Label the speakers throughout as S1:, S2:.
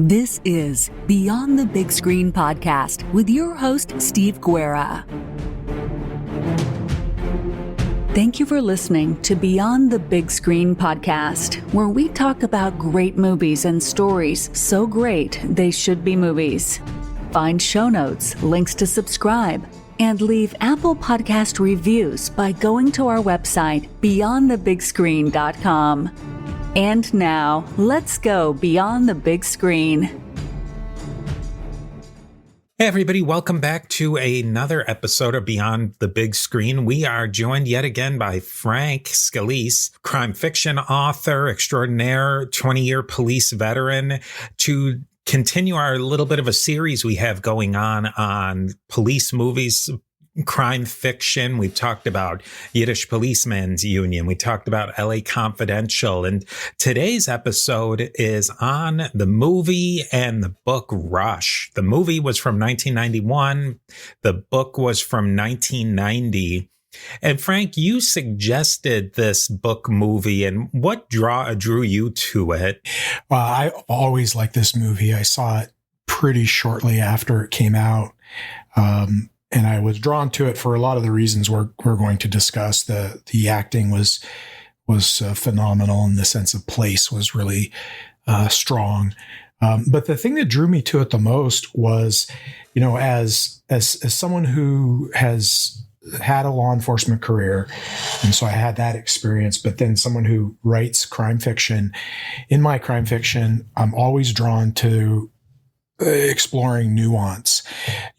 S1: This is Beyond the Big Screen podcast with your host, Steve Guerra. Thank you for listening to Beyond the Big Screen podcast, where we talk about great movies and stories so great they should be movies. Find show notes, links to subscribe, and leave Apple Podcast reviews by going to our website, beyondthebigscreen.com. And now, let's go beyond the big screen.
S2: Hey everybody, welcome back to another episode of Beyond the Big Screen. We are joined yet again by Frank Scalise, crime fiction author extraordinaire, 20-year police veteran, to continue our little bit of a series we have going on police movies, crime fiction. We've talked about Yiddish Policeman's Union. We talked about LA Confidential. And today's episode is on the movie and the book Rush. The movie was from 1991. The book was from 1990. And Frank, you suggested this book movie, and what drew you to it?
S3: Well, I always liked this movie. I saw it pretty shortly after it came out. And I was drawn to it for a lot of the reasons we're going to discuss. The acting was phenomenal, and the sense of place was really strong. But the thing that drew me to it the most was, you know, as someone who has had a law enforcement career, and so I had that experience, but then someone who writes crime fiction. In my crime fiction, I'm always drawn to exploring nuance.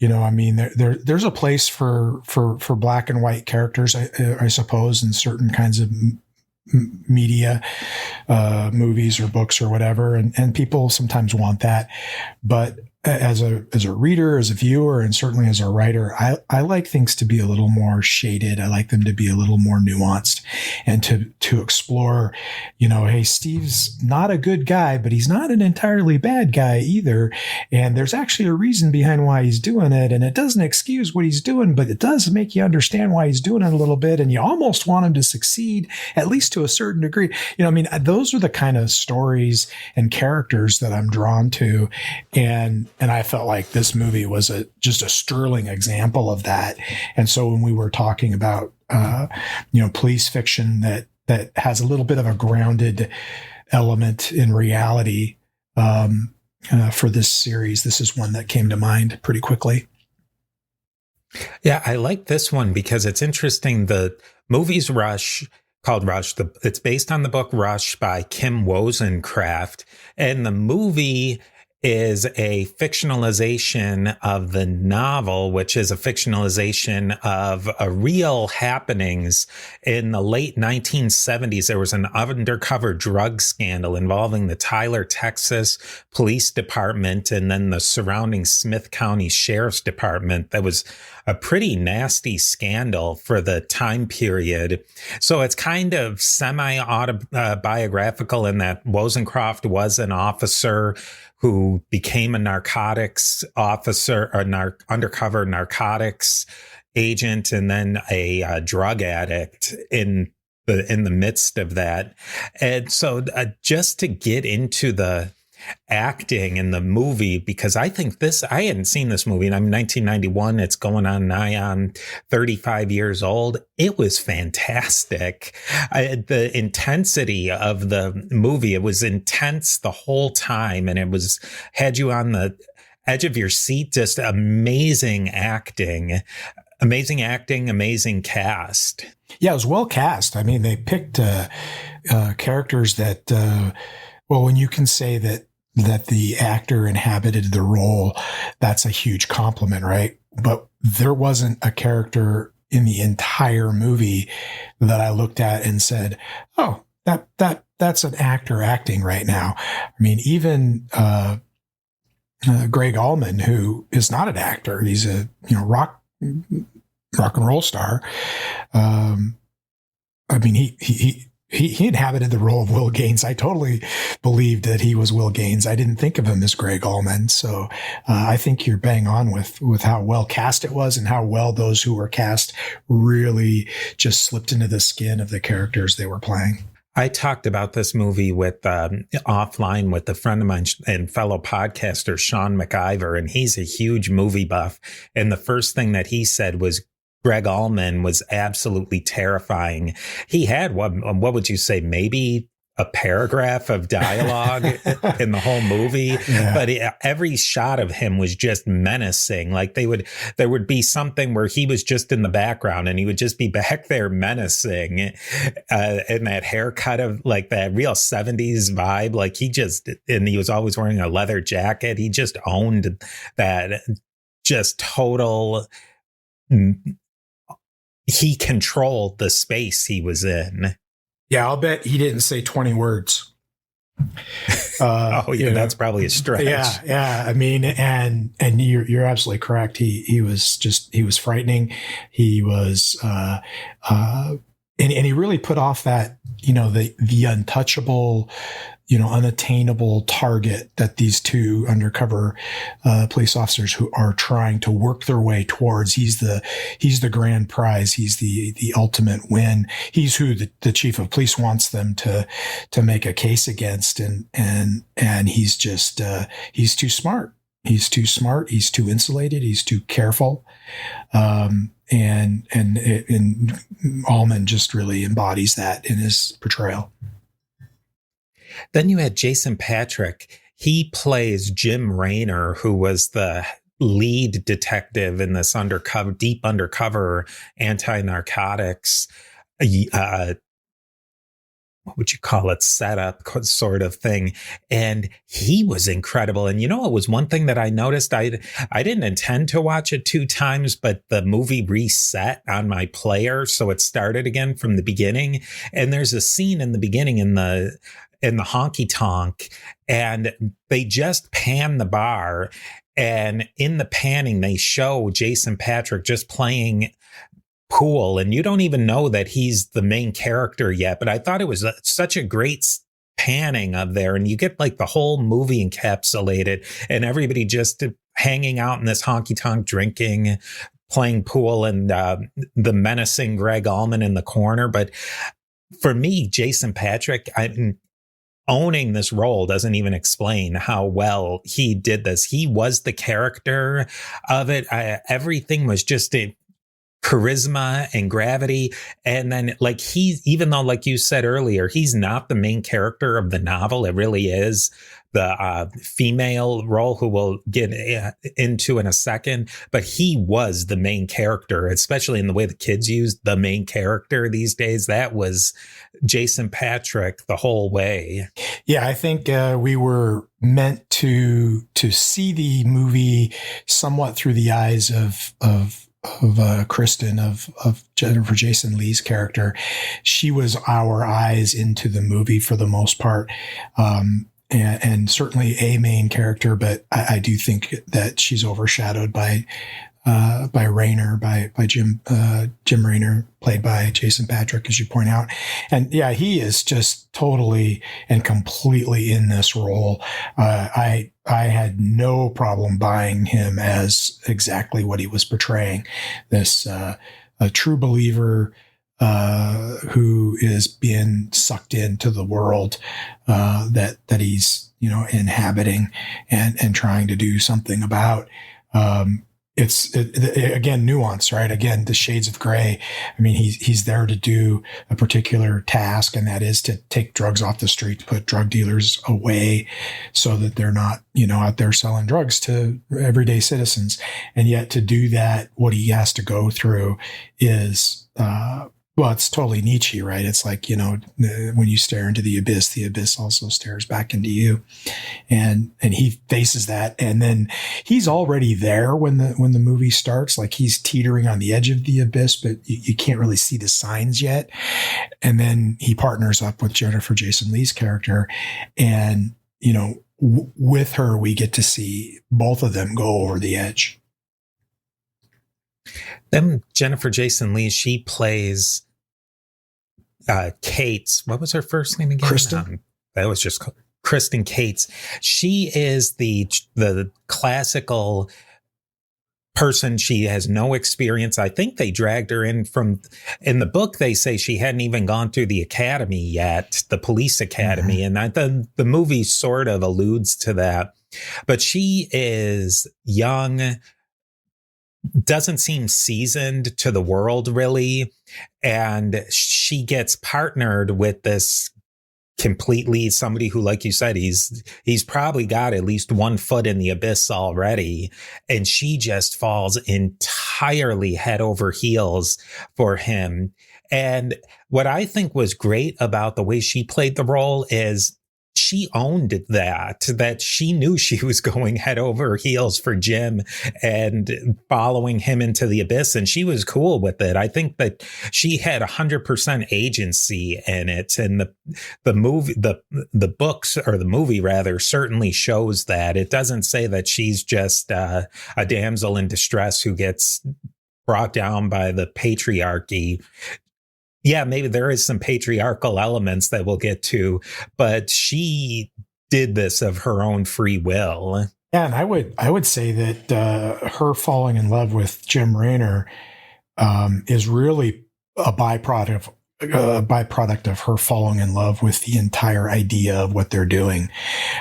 S3: You know, I mean, there's a place for black and white characters, I suppose, in certain kinds of media, movies or books or whatever. And people sometimes want that. But as a reader, as a viewer, and certainly as a writer, I like things to be a little more shaded. I like them to be a little more nuanced, and to explore, you know, hey, Steve's not a good guy, but he's not an entirely bad guy either. And there's actually a reason behind why he's doing it. And it doesn't excuse what he's doing, but it does make you understand why he's doing it a little bit. And you almost want him to succeed, at least to a certain degree. You know, I mean, those are the kind of stories and characters that I'm drawn to. And I felt like this movie was just a sterling example of that. And so when we were talking about, you know, police fiction that has a little bit of a grounded element in reality, for this series, this is one that came to mind pretty quickly.
S2: Yeah, I like this one because it's interesting. The movie's called Rush. It's based on the book Rush by Kim Wozencraft. And the movie is a fictionalization of the novel, which is a fictionalization of real happenings. In the late 1970s, there was an undercover drug scandal involving the Tyler, Texas Police Department and then the surrounding Smith County Sheriff's Department. That was a pretty nasty scandal for the time period. So it's kind of semi-autobiographical in that Wozencraft was an officer who became a narcotics officer, or undercover narcotics agent, and then a drug addict in the midst of that. And so just to get into the acting in the movie, because I think I hadn't seen this movie, and I'm 1991. It's going on nigh on 35 years old. It was fantastic. The intensity of the movie, it was intense the whole time, and it had you on the edge of your seat. Just amazing acting, amazing cast.
S3: Yeah, it was well cast. I mean, they picked characters that, well, when you can say that the actor inhabited the role, that's a huge compliment, right? But there wasn't a character in the entire movie that I looked at and said, "Oh, that's an actor acting right now." I mean, even Greg Allman, who is not an actor, he's a rock and roll star. I mean, he inhabited the role of Will Gaines. I totally believed that he was Will Gaines. I didn't think of him as Greg Allman. So I think you're bang on with how well cast it was, and how well those who were cast really just slipped into the skin of the characters they were playing.
S2: I talked about this movie with offline with a friend of mine and fellow podcaster, Sean McIver, and he's a huge movie buff. And the first thing that he said was Greg Allman was absolutely terrifying. He had what would you say, maybe a paragraph of dialogue in the whole movie, but every shot of him was just menacing. Like there would be something where he was just in the background and he would just be back there menacing, and that haircut of like that real 70s vibe. Like and he was always wearing a leather jacket. He just owned that, just total. He controlled the space he was in.
S3: Yeah, I'll bet he didn't say 20 words.
S2: That's probably a stretch.
S3: Yeah. I mean, and you're absolutely correct. He was frightening. He was, and he really put off that, the untouchable, unattainable target that these two undercover police officers who are trying to work their way towards. He's the grand prize. He's the ultimate win. He's who the chief of police wants them to make a case against. And he's just, he's too smart. He's too smart. He's too insulated. He's too careful. And Allman just really embodies that in his portrayal.
S2: Then you had Jason Patrick. He plays Jim Raynor, who was the lead detective in this deep undercover anti-narcotics, what would you call it, setup sort of thing. And he was incredible. And it was one thing that I noticed. I didn't intend to watch it 2 times, but the movie reset on my player. So it started again from the beginning. And there's a scene in the beginning in the honky tonk, and they just pan the bar, and in the panning they show Jason Patrick just playing pool, and you don't even know that he's the main character yet. But I thought it was such a great panning of there, and you get like the whole movie encapsulated, and everybody just hanging out in this honky tonk, drinking, playing pool, and the menacing Greg Allman in the corner. But for me, Jason Patrick, owning this role doesn't even explain how well he did this. He was the character of it. Everything was just a charisma and gravity. And then even though, like you said earlier, he's not the main character of the novel, it really is the female role, who we'll get into in a second. But he was the main character, especially in the way the kids use the main character these days. That was Jason Patrick the whole way. Yeah,
S3: I think we were meant to see the movie somewhat through the eyes of Kristen, of Jennifer Jason Leigh's character. She was our eyes into the movie for the most part. And certainly a main character, but I do think that she's overshadowed by Raynor, by Jim Raynor, played by Jason Patrick, as you point out. And yeah, he is just totally and completely in this role. I had no problem buying him as exactly what he was portraying. This a true believer who is being sucked into the world that he's inhabiting and trying to do something about. It's again nuance, right? Again, the shades of gray. I mean, he's there to do a particular task, and that is to take drugs off the street, to put drug dealers away, so that they're not out there selling drugs to everyday citizens. And yet, to do that, what he has to go through is well, it's totally Nietzsche, right? It's like, when you stare into the abyss also stares back into you. And he faces that. And then he's already there when the movie starts, like he's teetering on the edge of the abyss, but you can't really see the signs yet. And then he partners up with Jennifer Jason Leigh's character. And, with her, we get to see both of them go over the edge.
S2: Then Jennifer Jason Leigh, she plays Kate's, what was her first name again?
S3: Kristen.
S2: That was just Kristen Cates. She is the classical person. She has no experience. I think they dragged her in in the book, they say she hadn't even gone through the academy yet, the police academy. Mm-hmm. And the movie sort of alludes to that. But she is young, doesn't seem seasoned to the world really. And she gets partnered with this completely somebody who, like you said, he's probably got at least 1 foot in the abyss already. And she just falls entirely head over heels for him. And what I think was great about the way she played the role is she owned that she knew she was going head over heels for Jim and following him into the abyss. And she was cool with it. I think that she had 100% agency in it. And the books, or the movie rather, certainly shows that. It doesn't say that she's just a damsel in distress who gets brought down by the patriarchy. Yeah, maybe there is some patriarchal elements that we'll get to, but she did this of her own free will.
S3: Yeah, and I would say that her falling in love with Jim Raynor is really a byproduct of her falling in love with the entire idea of what they're doing.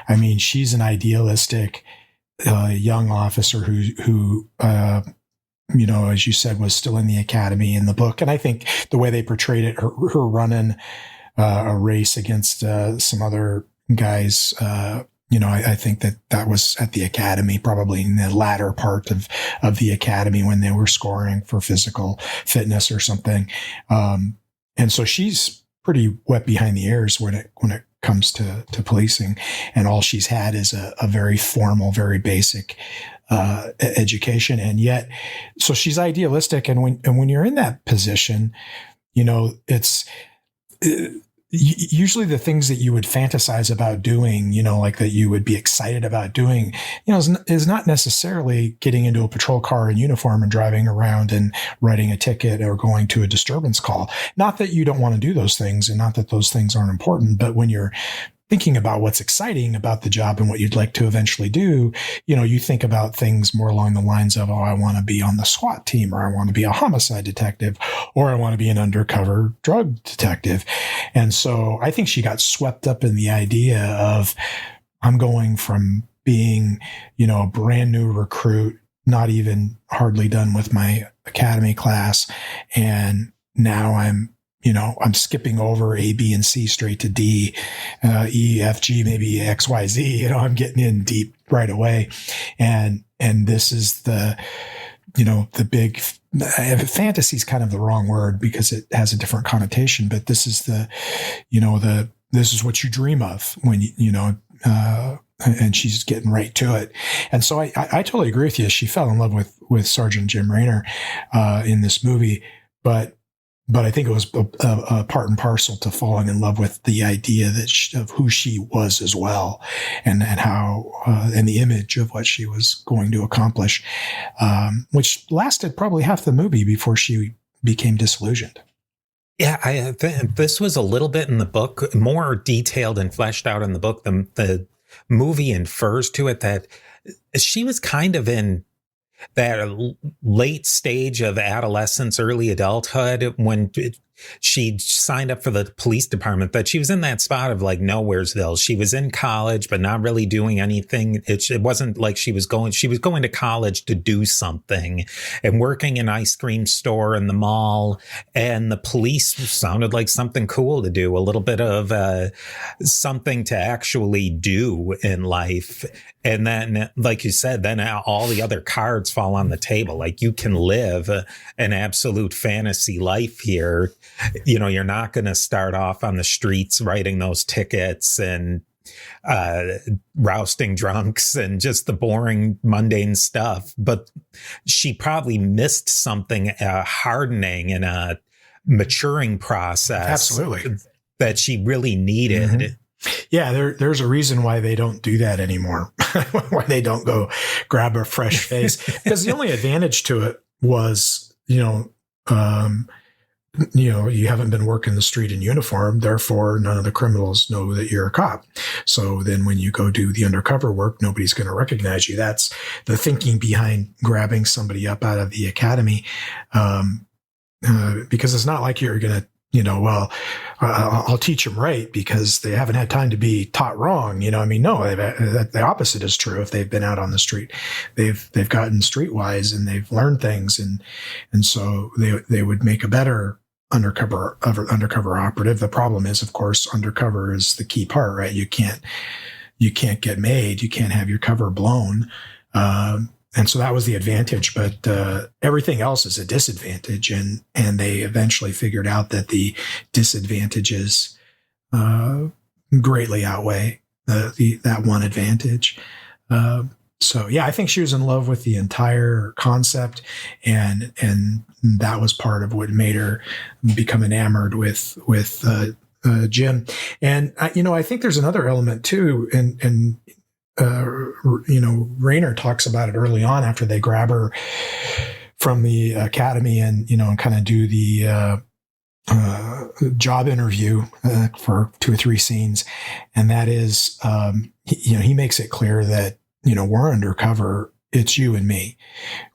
S3: I mean, she's an idealistic young officer who as you said, was still in the academy in the book. And I think the way they portrayed it, her running a race against some other guys, I think that was at the academy, probably in the latter part of the academy when they were scoring for physical fitness or something. And so she's pretty wet behind the ears when it comes to policing. And all she's had is a very formal, very basic education. And yet, so she's idealistic. And when you're in that position, it's usually the things that you would fantasize about doing, like that you would be excited about doing, is not necessarily getting into a patrol car in uniform and driving around and writing a ticket or going to a disturbance call. Not that you don't want to do those things and not that those things aren't important, but when you're thinking about what's exciting about the job and what you'd like to eventually do, you think about things more along the lines of, I want to be on the SWAT team, or I want to be a homicide detective, or I want to be an undercover drug detective. And so I think she got swept up in the idea of, I'm going from being, a brand new recruit, not even hardly done with my academy class. And now I'm skipping over A, B, and C straight to D, E, F, G, maybe X, Y, Z. I'm getting in deep right away. And this is the big fantasy is kind of the wrong word because it has a different connotation, but this is this is what you dream of when and she's getting right to it. And so I totally agree with you. She fell in love with Sergeant Jim Raynor, in this movie, but I think it was a part and parcel to falling in love with the idea of who she was as well, and how and the image of what she was going to accomplish, which lasted probably half the movie before she became disillusioned.
S2: Yeah, I think this was a little bit in the book, more detailed and fleshed out in the book. The movie infers to it that she was kind of in that late stage of adolescence, early adulthood, when she signed up for the police department, that she was in that spot of like Nowheresville. She was in college, but not really doing anything. It wasn't like she was going to college to do something, and working in an ice cream store in the mall. And the police sounded like something cool to do, a little bit of something to actually do in life. And then, like you said, then all the other cards fall on the table. Like, you can live an absolute fantasy life here. You're not going to start off on the streets writing those tickets and rousting drunks and just the boring, mundane stuff. But she probably missed something, hardening and a maturing process.
S3: Absolutely.
S2: That she really needed. Mm-hmm.
S3: Yeah, there's a reason why they don't do that anymore. Why they don't go grab a fresh face. Because the only advantage to it was, you haven't been working the street in uniform, therefore none of the criminals know that you're a cop. So then when you go do the undercover work, nobody's going to recognize you. That's the thinking behind grabbing somebody up out of the academy. Because it's not like you're going to, I'll teach them right because they haven't had time to be taught wrong. No, the opposite is true. If they've been out on the street, they've gotten streetwise and they've learned things. And so they would make a better undercover operative. The problem is, of course, undercover is the key part, right? You can't get made. You can't have your cover blown. And so that was the advantage, but everything else is a disadvantage. And they eventually figured out that the disadvantages greatly outweigh that one advantage. So yeah, I think she was in love with the entire concept, and that was part of what made her become enamored with Jim. And I think there's another element too, and Rayner talks about it early on after they grab her from the academy and kind of do the job interview for 2 or 3 scenes. And that is, he makes it clear that, we're undercover. It's you and me.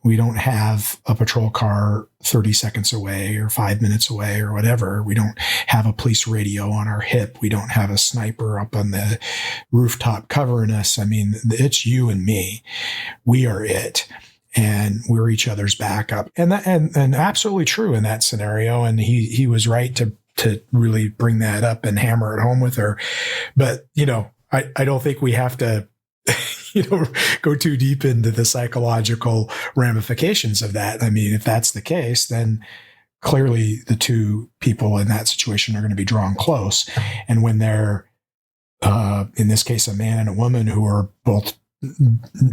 S3: We don't have a patrol car 30 seconds away or 5 minutes away or whatever. We don't have a police radio on our hip. We don't have a sniper up on the rooftop covering us. I mean, it's you and me. We are it. And we're each other's backup. And absolutely true in that scenario. And he was right to really bring that up and hammer it home with her. But, I don't think we have to go too deep into the psychological ramifications of that. I mean, if that's the case, then clearly the two people in that situation are going to be drawn close. And when they're, in this case, a man and a woman who are both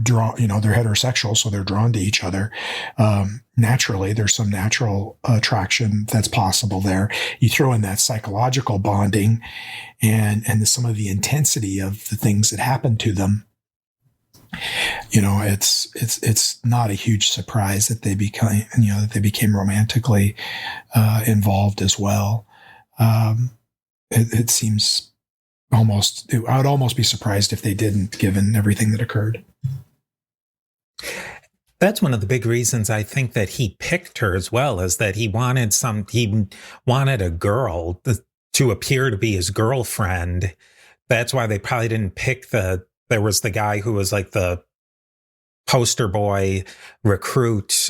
S3: drawn, they're heterosexual, so they're drawn to each other. Naturally, there's some natural attraction that's possible there. You throw in that psychological bonding and some of the intensity of the things that happen to them. It's not a huge surprise that they became romantically involved as well. It seems I would almost be surprised if they didn't, given everything that occurred.
S2: That's one of the big reasons I think that he picked her as well, is that he wanted a girl to appear to be his girlfriend. That's why they probably didn't pick there was the guy who was like the poster boy recruit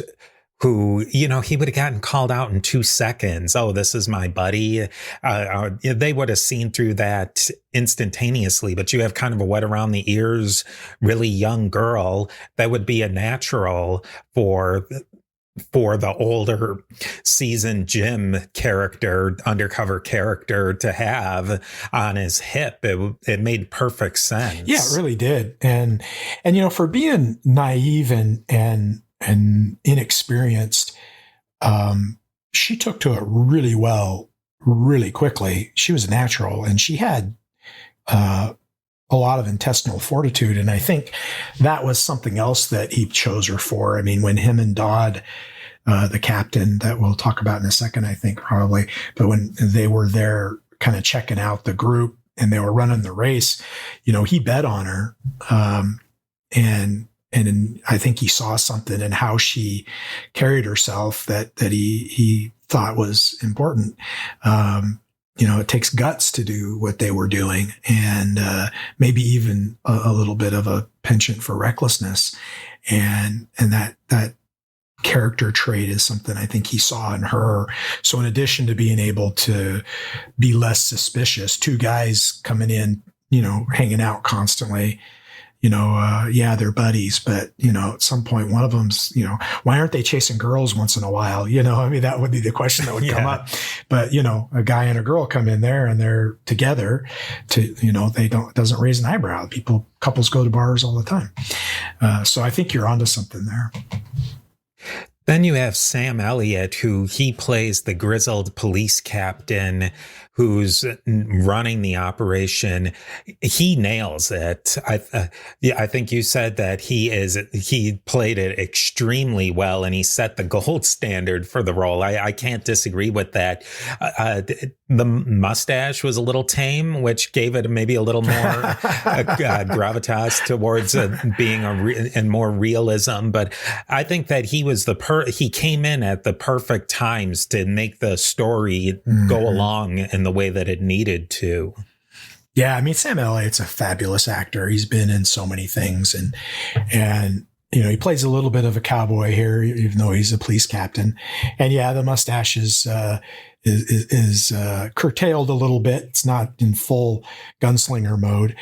S2: who, he would have gotten called out in 2 seconds. Oh, this is my buddy. They would have seen through that instantaneously, but you have kind of a wet around the ears, really young girl that would be a natural for the older seasoned Jim character, undercover character, to have on his hip. It made perfect sense.
S3: Yeah, it really did. And for being naive and inexperienced, she took to it really well, really quickly. She was natural, and she had a lot of intestinal fortitude. And I think that was something else that he chose her for. I mean, when him and Dodd, the captain that we'll talk about in a second, I think probably, but when they were there kind of checking out the group and they were running the race, he bet on her. And I think he saw something in how she carried herself that he thought was important. It takes guts to do what they were doing, and maybe even a little bit of a penchant for recklessness. And that character trait is something I think he saw in her. So in addition to being able to be less suspicious, 2 guys coming in, hanging out constantly, they're buddies, but, at some point, one of them's, why aren't they chasing girls once in a while? That would be the question that would come up. But, a guy and a girl come in there and they're together it doesn't raise an eyebrow. Couples go to bars all the time. So I think you're onto something there.
S2: Then you have Sam Elliott, who he plays the grizzled police captain who's running the operation, he nails it. I think you said that he played it extremely well, and he set the gold standard for the role. I can't disagree with that. The mustache was a little tame, which gave it maybe a little more gravitas towards being and more realism. But I think that he was he came in at the perfect times to make the story go along in the way that it needed to.
S3: Yeah, I mean, Sam Elliott's a fabulous actor. He's been in so many things, and you know, he plays a little bit of a cowboy here, even though he's a police captain. And yeah, the mustache is curtailed a little bit. It's not in full gunslinger mode.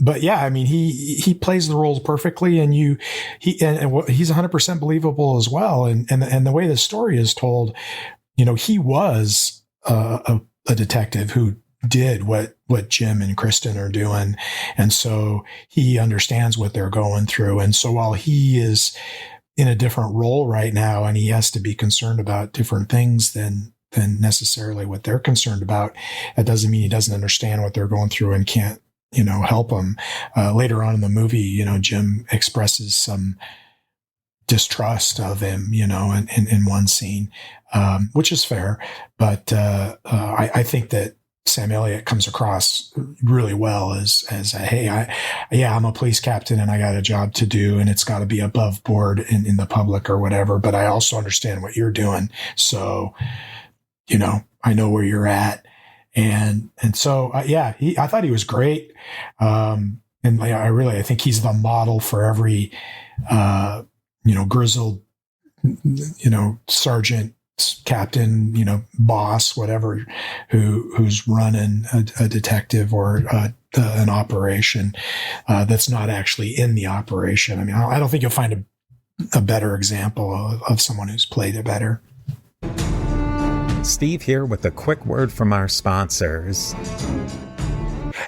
S3: But yeah, I mean, he plays the roles perfectly, and he's 100% believable as well. And the way the story is told, you know, he was a detective who did what Jim and Kristen are doing. And so he understands what they're going through. And so while he is in a different role right now, and he has to be concerned about different things than necessarily what they're concerned about, that doesn't mean he doesn't understand what they're going through and can't, you know, help them. Later on in the movie, you know, Jim expresses some distrust of him, you know, in one scene, which is fair. But I think that Sam Elliott comes across really well as hey, I'm a police captain and I got a job to do, and it's got to be above board in the public or whatever. But I also understand what you're doing. So, you know, I know where you're at. And so, I thought he was great. And I think he's the model for every, you know, grizzled, you know, sergeant, captain, you know, boss, whatever, who's running a detective or an operation that's not actually in the operation. I mean, I don't think you'll find a better example of someone who's played it better.
S2: Steve here with a quick word from our sponsors.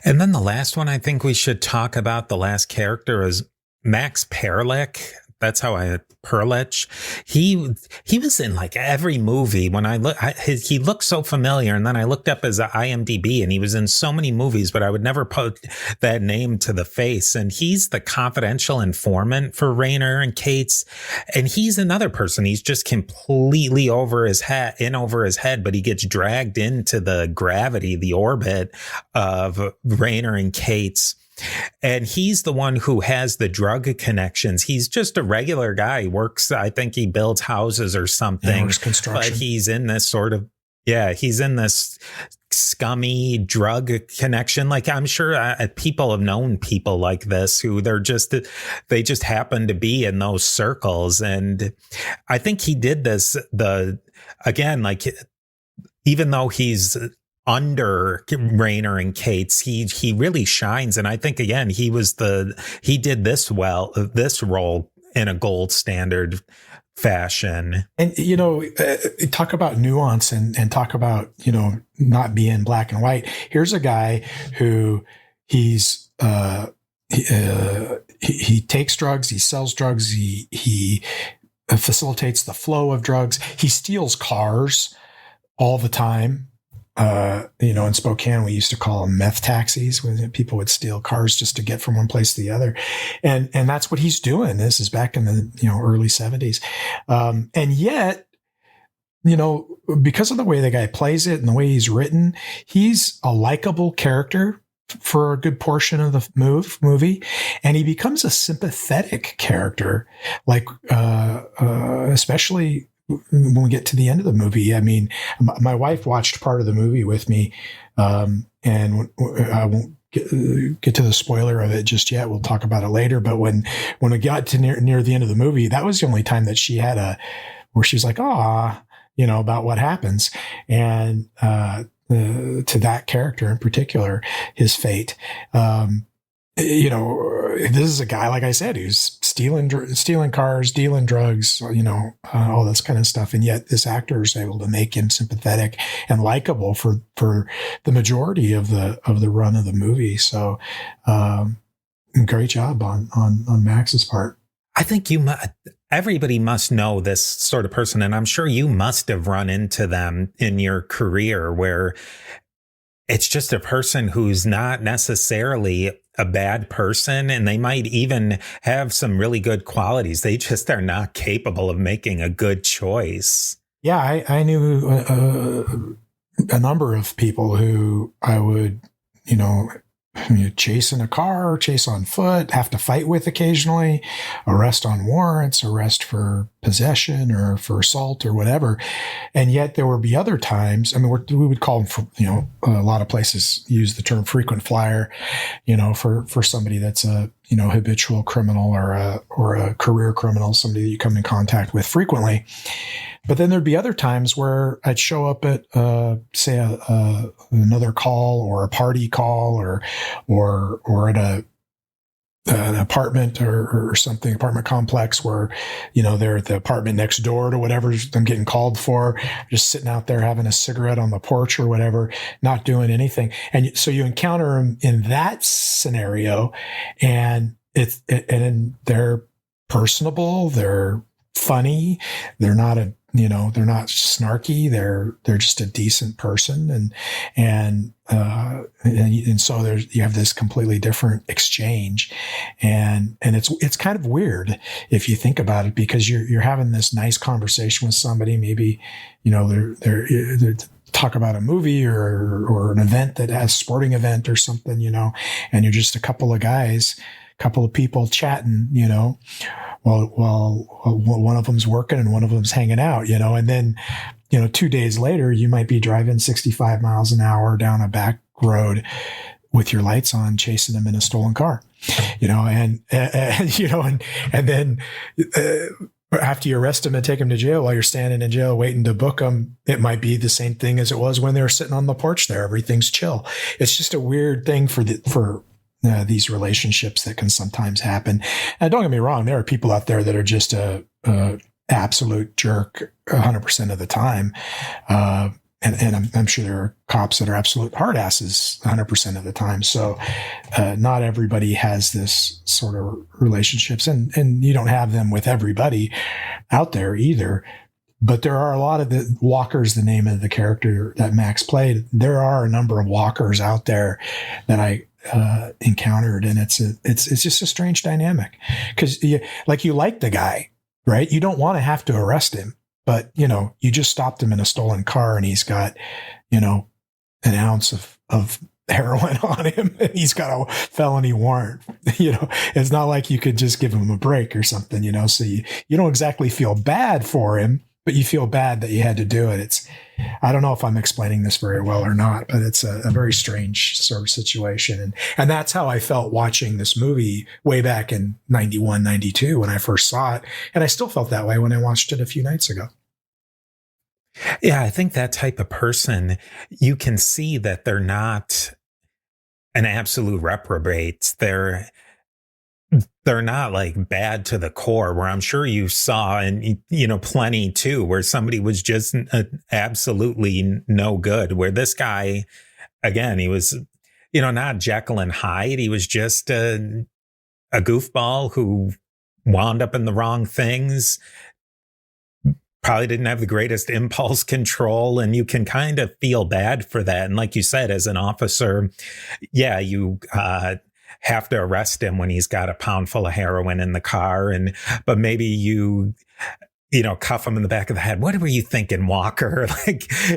S2: And then the last one I think we should talk about, the last character, is Max Perlich. That's how Perlich. He was in like every movie. When I look, he looked so familiar. And then I looked up his IMDb, and he was in so many movies, but I would never put that name to the face. And he's the confidential informant for Rayner and Cates. And he's another person. He's just completely over his head, but he gets dragged into the gravity, the orbit of Rayner and Cates. And he's the one who has the drug connections. He's just a regular guy. He works, I think he builds houses or something.
S3: Construction.
S2: But he's in this sort of, he's in this scummy drug connection. Like, I'm sure people have known people like this who they just happen to be in those circles. And I think he did this, even though he's under Rayner and Cates, he really shines. And I think, again, he did this role in a gold standard fashion. And,
S3: you know, talk about nuance and talk about, you know, not being black and white. Here's a guy who he takes drugs, he sells drugs, he facilitates the flow of drugs. He steals cars all the time. You know, in Spokane, we used to call them meth taxis, when people would steal cars just to get from one place to the other. And that's what he's doing. This is back in the, you know, early 70s. And yet, you know, because of the way the guy plays it and the way he's written, he's a likable character for a good portion of the movie. And he becomes a sympathetic character, like, especially when we get to the end of the movie. I mean, my wife watched part of the movie with me, and I won't get to the spoiler of it just yet. We'll talk about it later. But when we got to near the end of the movie, that was the only time that she had where she's like, you know, about what happens. And to that character in particular, his fate. You know, this is a guy, like I said, who's stealing cars, dealing drugs, you know, all this kind of stuff. And yet this actor is able to make him sympathetic and likable for the majority of the run of the movie. So, great job on Max's part.
S2: I think everybody must know this sort of person. And I'm sure you must have run into them in your career where it's just a person who's not necessarily a bad person. And they might even have some really good qualities. They just are not capable of making a good choice.
S3: Yeah, I knew a number of people who I would, chase in a car, chase on foot, have to fight with occasionally, arrest on warrants, arrest for possession or for assault or whatever. And yet there would be other times, we would call them, a lot of places use the term frequent flyer, for somebody that's a, habitual criminal or a career criminal, somebody that you come in contact with frequently. But then there'd be other times where I'd show up at, say, another call or a party call or at an apartment or something, apartment complex where, they're at the apartment next door to whatever I'm getting called for, just sitting out there having a cigarette on the porch or whatever, not doing anything. And so you encounter them in that scenario, and they're personable, they're funny, they're not snarky. They're just a decent person. And so you have this completely different exchange. And it's kind of weird if you think about it, because you're having this nice conversation with somebody. Maybe, they're talk about a movie or an event that has sporting event or something, and you're just a couple of guys, couple of people chatting, while one of them's working and one of them's hanging out, and then, 2 days later, you might be driving 65 miles an hour down a back road with your lights on, chasing them in a stolen car, and then, after you arrest them and take them to jail, while you're standing in jail waiting to book them, it might be the same thing as it was when they were sitting on the porch there. Everything's chill. It's just a weird thing for these relationships that can sometimes happen. And don't get me wrong, there are people out there that are just a absolute jerk 100% of the time. And I'm sure there are cops that are absolute hard asses 100% of the time. So not everybody has this sort of relationships, and you don't have them with everybody out there either. But there are a lot of the Walker's the name of the character that Max played. There are a number of Walkers out there that I encountered, and it's just a strange dynamic, because you like the guy, right? You don't want to have to arrest him, but you just stopped him in a stolen car, and he's got an ounce of heroin on him, and he's got a felony warrant. It's not like you could just give him a break or something, so you don't exactly feel bad for him, but you feel bad that you had to do it. I don't know if I'm explaining this very well or not, but it's a very strange sort of situation. And that's how I felt watching this movie way back in 91, 92 when I first saw it. And I still felt that way when I watched it a few nights ago.
S2: Yeah, I think that type of person, you can see that they're not an absolute reprobate. They're not like bad to the core, where I'm sure you saw, and plenty too, where somebody was just absolutely no good, where this guy, again, he was, not Jekyll and Hyde. He was just a goofball who wound up in the wrong things, probably didn't have the greatest impulse control, and you can kind of feel bad for that. And like you said, as an officer, yeah, you have to arrest him when he's got a pound full of heroin in the car. But maybe you cuff him in the back of the head. What were you thinking, Walker?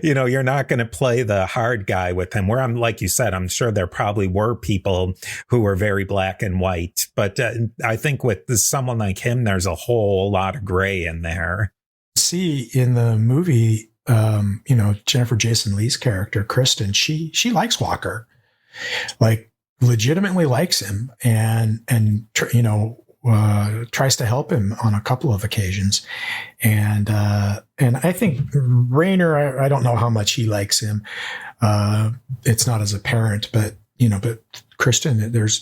S2: You're not going to play the hard guy with him. Where like you said, I'm sure there probably were people who were very black and white. But I think with someone like him, there's a whole lot of gray in there.
S3: See, in the movie, Jennifer Jason Leigh's character, Kristen, she likes Walker. Legitimately likes him and tries to help him on a couple of occasions. And I think Rayner, I don't know how much he likes him. It's not as apparent, but Kristen, there's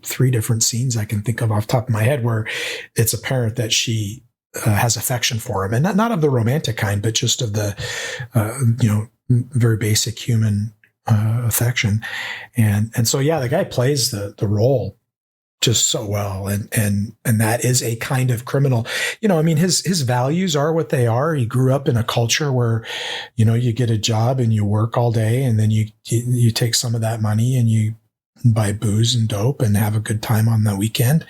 S3: three different scenes I can think of off the top of my head where it's apparent that she has affection for him, and not of the romantic kind, but just of the, very basic human affection. And so, yeah, the guy plays the role just so well. And that is a kind of criminal, I mean, his values are what they are. He grew up in a culture where, you get a job and you work all day, and then you take some of that money and you buy booze and dope and have a good time on the weekend.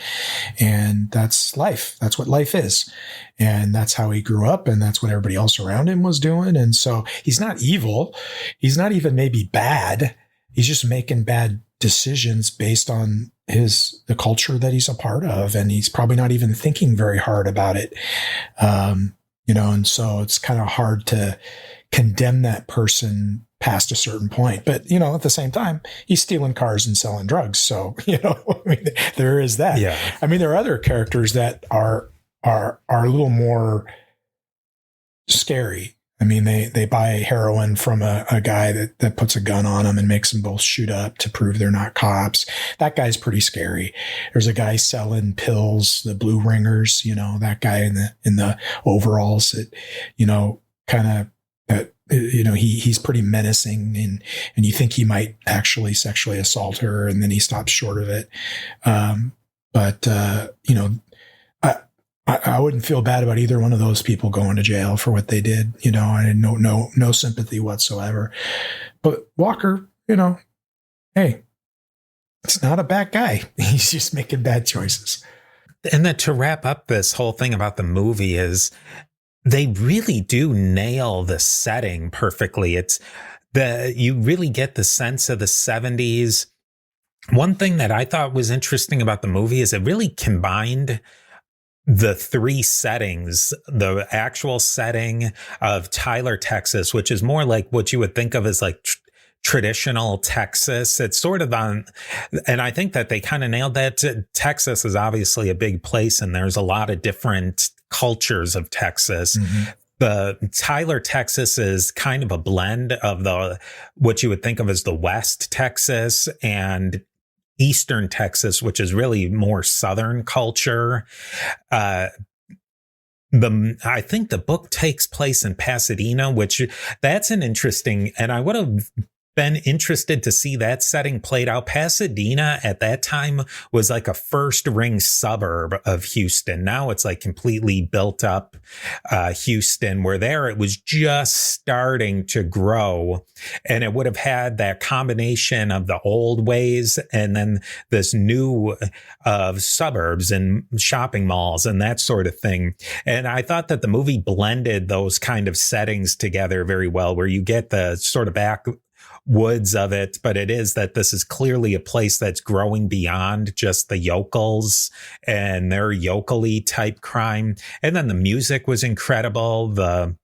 S3: And that's life. That's what life is. And that's how he grew up. And that's what everybody else around him was doing. And so he's not evil. He's not even maybe bad. He's just making bad decisions based on the culture that he's a part of. And he's probably not even thinking very hard about it. And so it's kind of hard to condemn that person past a certain point. But, at the same time, he's stealing cars and selling drugs. So, I mean, there is that.
S2: Yeah.
S3: I mean, there are other characters that are a little more scary. I mean, they buy heroin from a guy that puts a gun on them and makes them both shoot up to prove they're not cops. That guy's pretty scary. There's a guy selling pills, the blue ringers, that guy in the overalls that, he's pretty menacing, and you think he might actually sexually assault her, and then he stops short of it. I wouldn't feel bad about either one of those people going to jail for what they did. I had no sympathy whatsoever. But Walker, hey, it's not a bad guy. He's just making bad choices.
S2: And then to wrap up this whole thing about the movie is they really do nail the setting perfectly. You really get the sense of the 70s. One thing that I thought was interesting about the movie is it really combined the three settings: the actual setting of Tyler, Texas, which is more like what you would think of as like traditional Texas. It's sort of on, and I think that they kind of nailed that. Texas is obviously a big place, and there's a lot of different cultures of Texas. Mm-hmm. The Tyler, Texas is kind of a blend of what you would think of as the West Texas and Eastern Texas, which is really more Southern culture. I think the book takes place in Pasadena, which that's an interesting, and I would have been interested to see that setting played out. Pasadena at that time was like a first ring suburb of Houston. Now it's like completely built up Houston, where there it was just starting to grow, and it would have had that combination of the old ways and then this new suburbs and shopping malls and that sort of thing. And I thought that the movie blended those kind of settings together very well, where you get the sort of backwoods of it, but it is that this is clearly a place that's growing beyond just the yokels and their yokel-y type crime. And then the music was incredible. The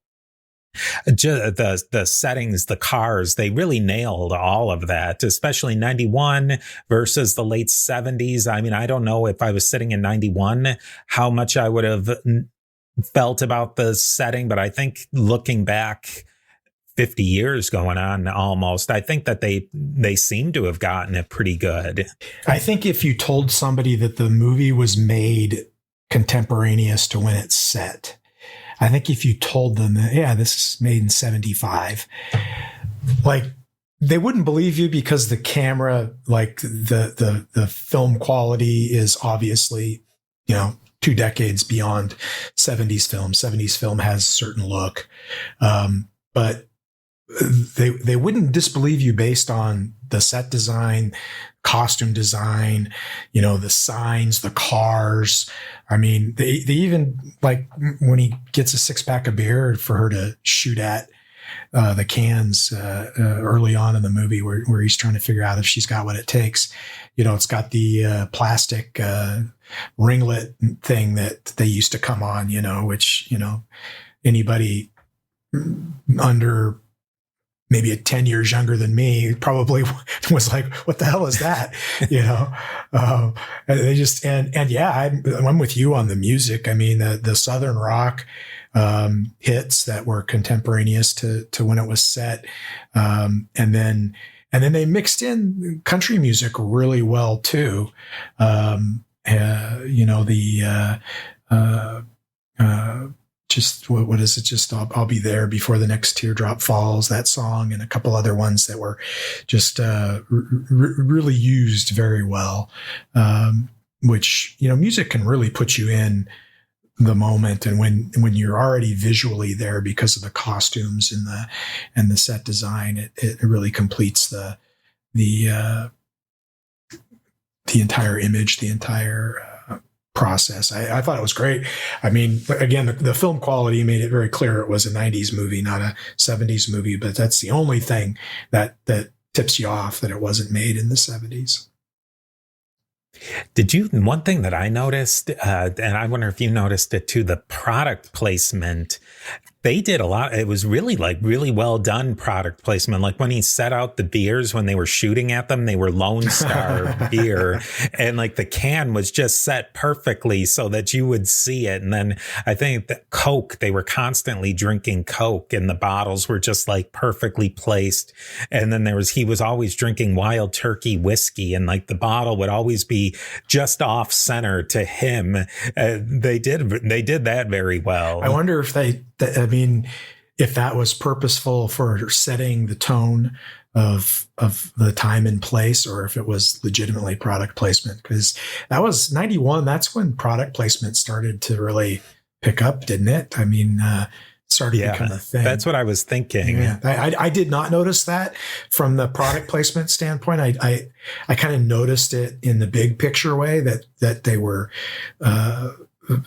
S2: settings, the cars, they really nailed all of that, especially 91 versus the late 70s. I mean, I don't know if I was sitting in 91, how much I would have felt about the setting, but I think looking back 50 years going on almost, I think that they seem to have gotten it pretty good.
S3: I think if you told somebody that the movie was made contemporaneous to when it's set, I think if you told them that, yeah, this is made in 75, like they wouldn't believe you, because the camera, like the film quality is obviously, 2 decades beyond 70s film. 70s film has a certain look. But they wouldn't disbelieve you based on the set design, costume design, the signs, the cars. I mean, they even, like, when he gets a 6-pack of beer for her to shoot at the cans early on in the movie, where he's trying to figure out if she's got what it takes. It's got the plastic ringlet thing that they used to come on, which, anybody under maybe 10 years younger than me probably was like, what the hell is that? And they just, and yeah, I'm with you on the music. I mean, the Southern rock hits that were contemporaneous to when it was set. And then they mixed in country music really well too. Just what is it? Just I'll be there before the next teardrop falls. That song and a couple other ones that were just really used very well. which, music can really put you in the moment. And when you're already visually there because of the costumes and the set design, it really completes the entire image, the entire process. I thought it was great. I mean, again, the film quality made it very clear it was a 90s movie, not a 70s movie, but that's the only thing that tips you off that it wasn't made in the 70s.
S2: One thing that I noticed, and I wonder if you noticed it too, the product placement, they did a lot. It was really well done product placement. Like when he set out the beers, when they were shooting at them, they were Lone Star beer. And like the can was just set perfectly so that you would see it. And then I think that Coke, they were constantly drinking Coke and the bottles were just like perfectly placed. And then he was always drinking Wild Turkey whiskey and like the bottle would always be just off center to him. They did that very well.
S3: I wonder if if that was purposeful for setting the tone of the time and place, or if it was legitimately product placement, because that was 91. That's when product placement started to really pick up, didn't it? I mean, started to become a thing.
S2: That's what I was thinking.
S3: Yeah. I did not notice that from the product placement standpoint. I kind of noticed it in the big picture way that they were,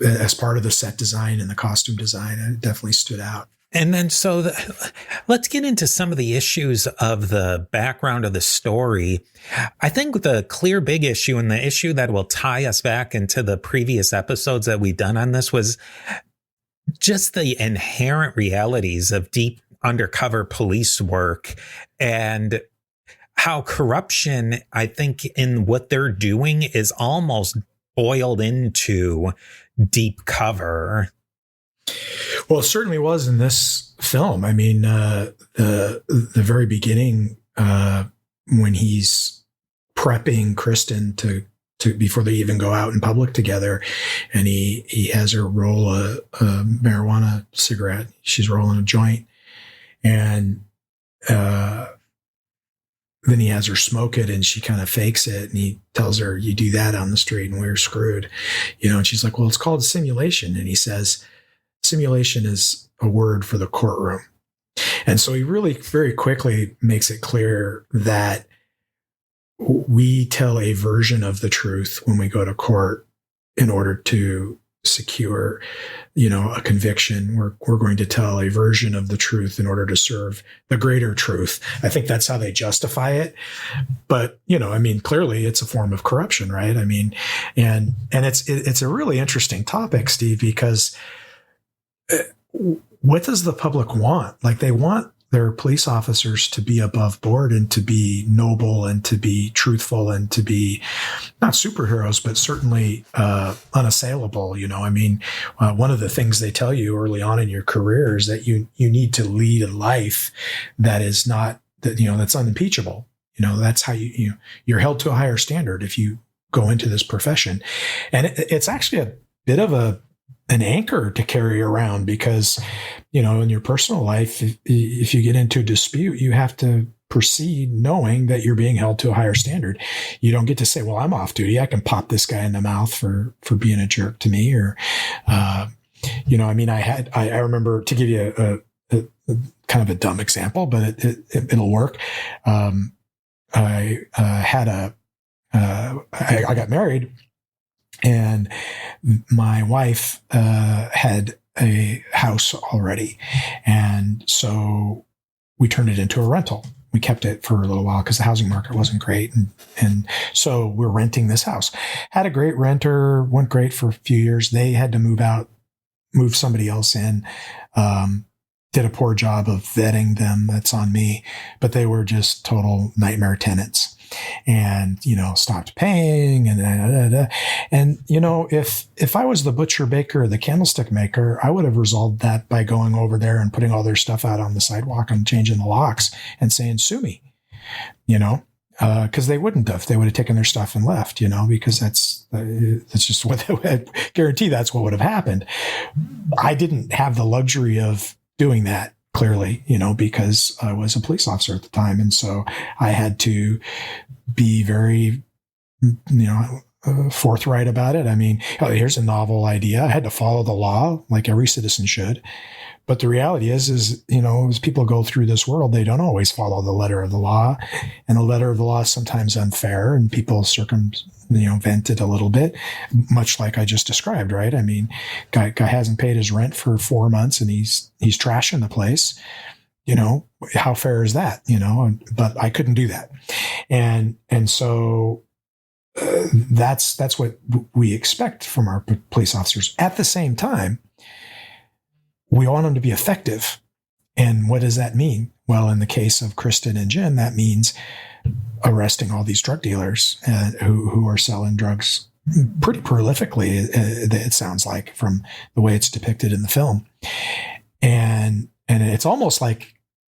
S3: as part of the set design and the costume design, it definitely stood out.
S2: And then let's get into some of the issues of the background of the story. I think the clear big issue and the issue that will tie us back into the previous episodes that we've done on this was just the inherent realities of deep undercover police work and how corruption, I think, in what they're doing is almost boiled into deep cover.
S3: Well, it certainly was in this film. I mean, the very beginning, when he's prepping Kristen to before they even go out in public together, and he has her roll a marijuana cigarette. She's rolling a joint, and then he has her smoke it, and she kind of fakes it, and he tells her, "You do that on the street and we're screwed," and she's like, "Well, it's called simulation." And he says, "Simulation is a word for the courtroom." And so he really very quickly makes it clear that we tell a version of the truth when we go to court in order to secure, a conviction. We're going to tell a version of the truth in order to serve the greater truth. I think that's how they justify it. But, clearly it's a form of corruption, right? I mean, and it's a really interesting topic, Steve, because what does the public want? Like, they want their police officers to be above board and to be noble and to be truthful and to be not superheroes, but certainly unassailable. One of the things they tell you early on in your career is that you need to lead a life that is not that's unimpeachable. That's how you're held to a higher standard if you go into this profession. And it's actually a bit of an anchor to carry around, because, in your personal life, if you get into a dispute, you have to proceed knowing that you're being held to a higher standard. You don't get to say, well, I'm off duty, I can pop this guy in the mouth for being a jerk to me. Or, I remember, to give you a kind of a dumb example, but it'll work. I got married, and my wife had a house already. And so we turned it into a rental. We kept it for a little while because the housing market wasn't great. And so we're renting this house. Had a great renter, went great for a few years. They had to move somebody else in. Did a poor job of vetting them. That's on me. But they were just total nightmare tenants. And, stopped paying and if I was the butcher, baker, or the candlestick maker, I would have resolved that by going over there and putting all their stuff out on the sidewalk and changing the locks and saying, "Sue me," because they wouldn't have. They would have taken their stuff and left, because that's just what they would guarantee. That's what would have happened. I didn't have the luxury of doing that. Clearly, because I was a police officer at the time. And so I had to be very, forthright about it. I mean, here's a novel idea. I had to follow the law like every citizen should. But the reality is, as people go through this world, they don't always follow the letter of the law. And the letter of the law is sometimes unfair, and people vent it a little bit, much like I just described, right? I mean, guy hasn't paid his rent for 4 months and he's trashing the place. How fair is that? But I couldn't do that. And so that's what we expect from our police officers. At the same time, we want them to be effective. And what does that mean? Well, in the case of Kristen and Jim, that means arresting all these drug dealers who are selling drugs pretty prolifically, it sounds like, from the way it's depicted in the film. And it's almost like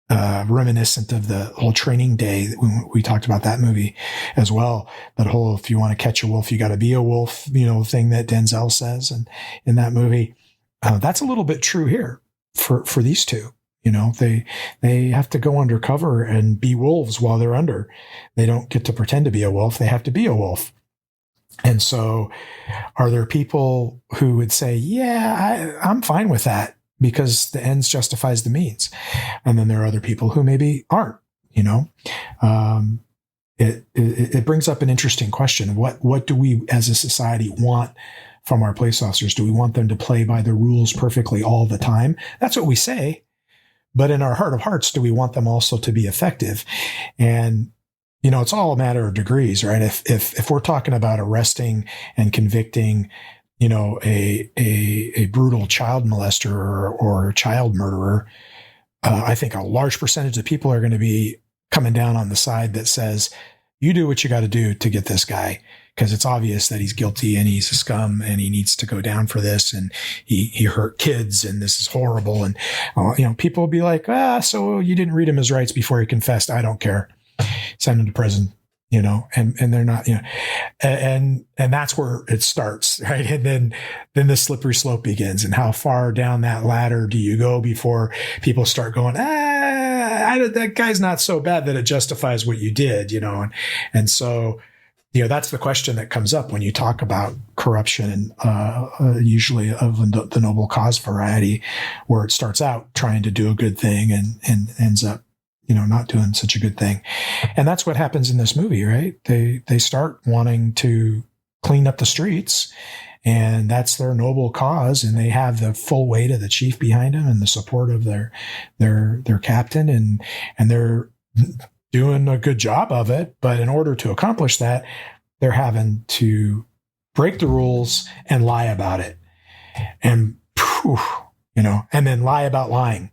S3: reminiscent of the whole Training Day. We talked about that movie as well. That whole, if you want to catch a wolf, you got to be a wolf, thing that Denzel says and in that movie. That's a little bit true here for these two. They have to go undercover and be wolves while they're under. They don't get to pretend to be a wolf. They have to be a wolf. And so are there people who would say, yeah, I'm fine with that because the ends justifies the means? And then there are other people who maybe aren't, it brings up an interesting question. What do we as a society want from our police officers? Do we want them to play by the rules perfectly all the time? That's what we say. But in our heart of hearts, do we want them also to be effective? And, it's all a matter of degrees, right? If we're talking about arresting and convicting, a brutal child molester or child murderer, I think a large percentage of people are going to be coming down on the side that says, you do what you got to do to get this guy, because it's obvious that he's guilty and he's a scum and he needs to go down for this, and he hurt kids and this is horrible. And people will be like, so you didn't read him his rights before he confessed. I don't care. Send him to prison. And they're not, and that's where it starts, right? And then the slippery slope begins. And how far down that ladder do you go before people start going, that guy's not so bad that it justifies what you did, and so, that's the question that comes up when you talk about corruption, usually of the noble cause variety, where it starts out trying to do a good thing and ends up, not doing such a good thing. And that's what happens in this movie, right? They start wanting to clean up the streets, and that's their noble cause. And they have the full weight of the chief behind them and the support of their captain, and they're doing a good job of it. But in order to accomplish that, they're having to break the rules and lie about it. And, and then lie about lying.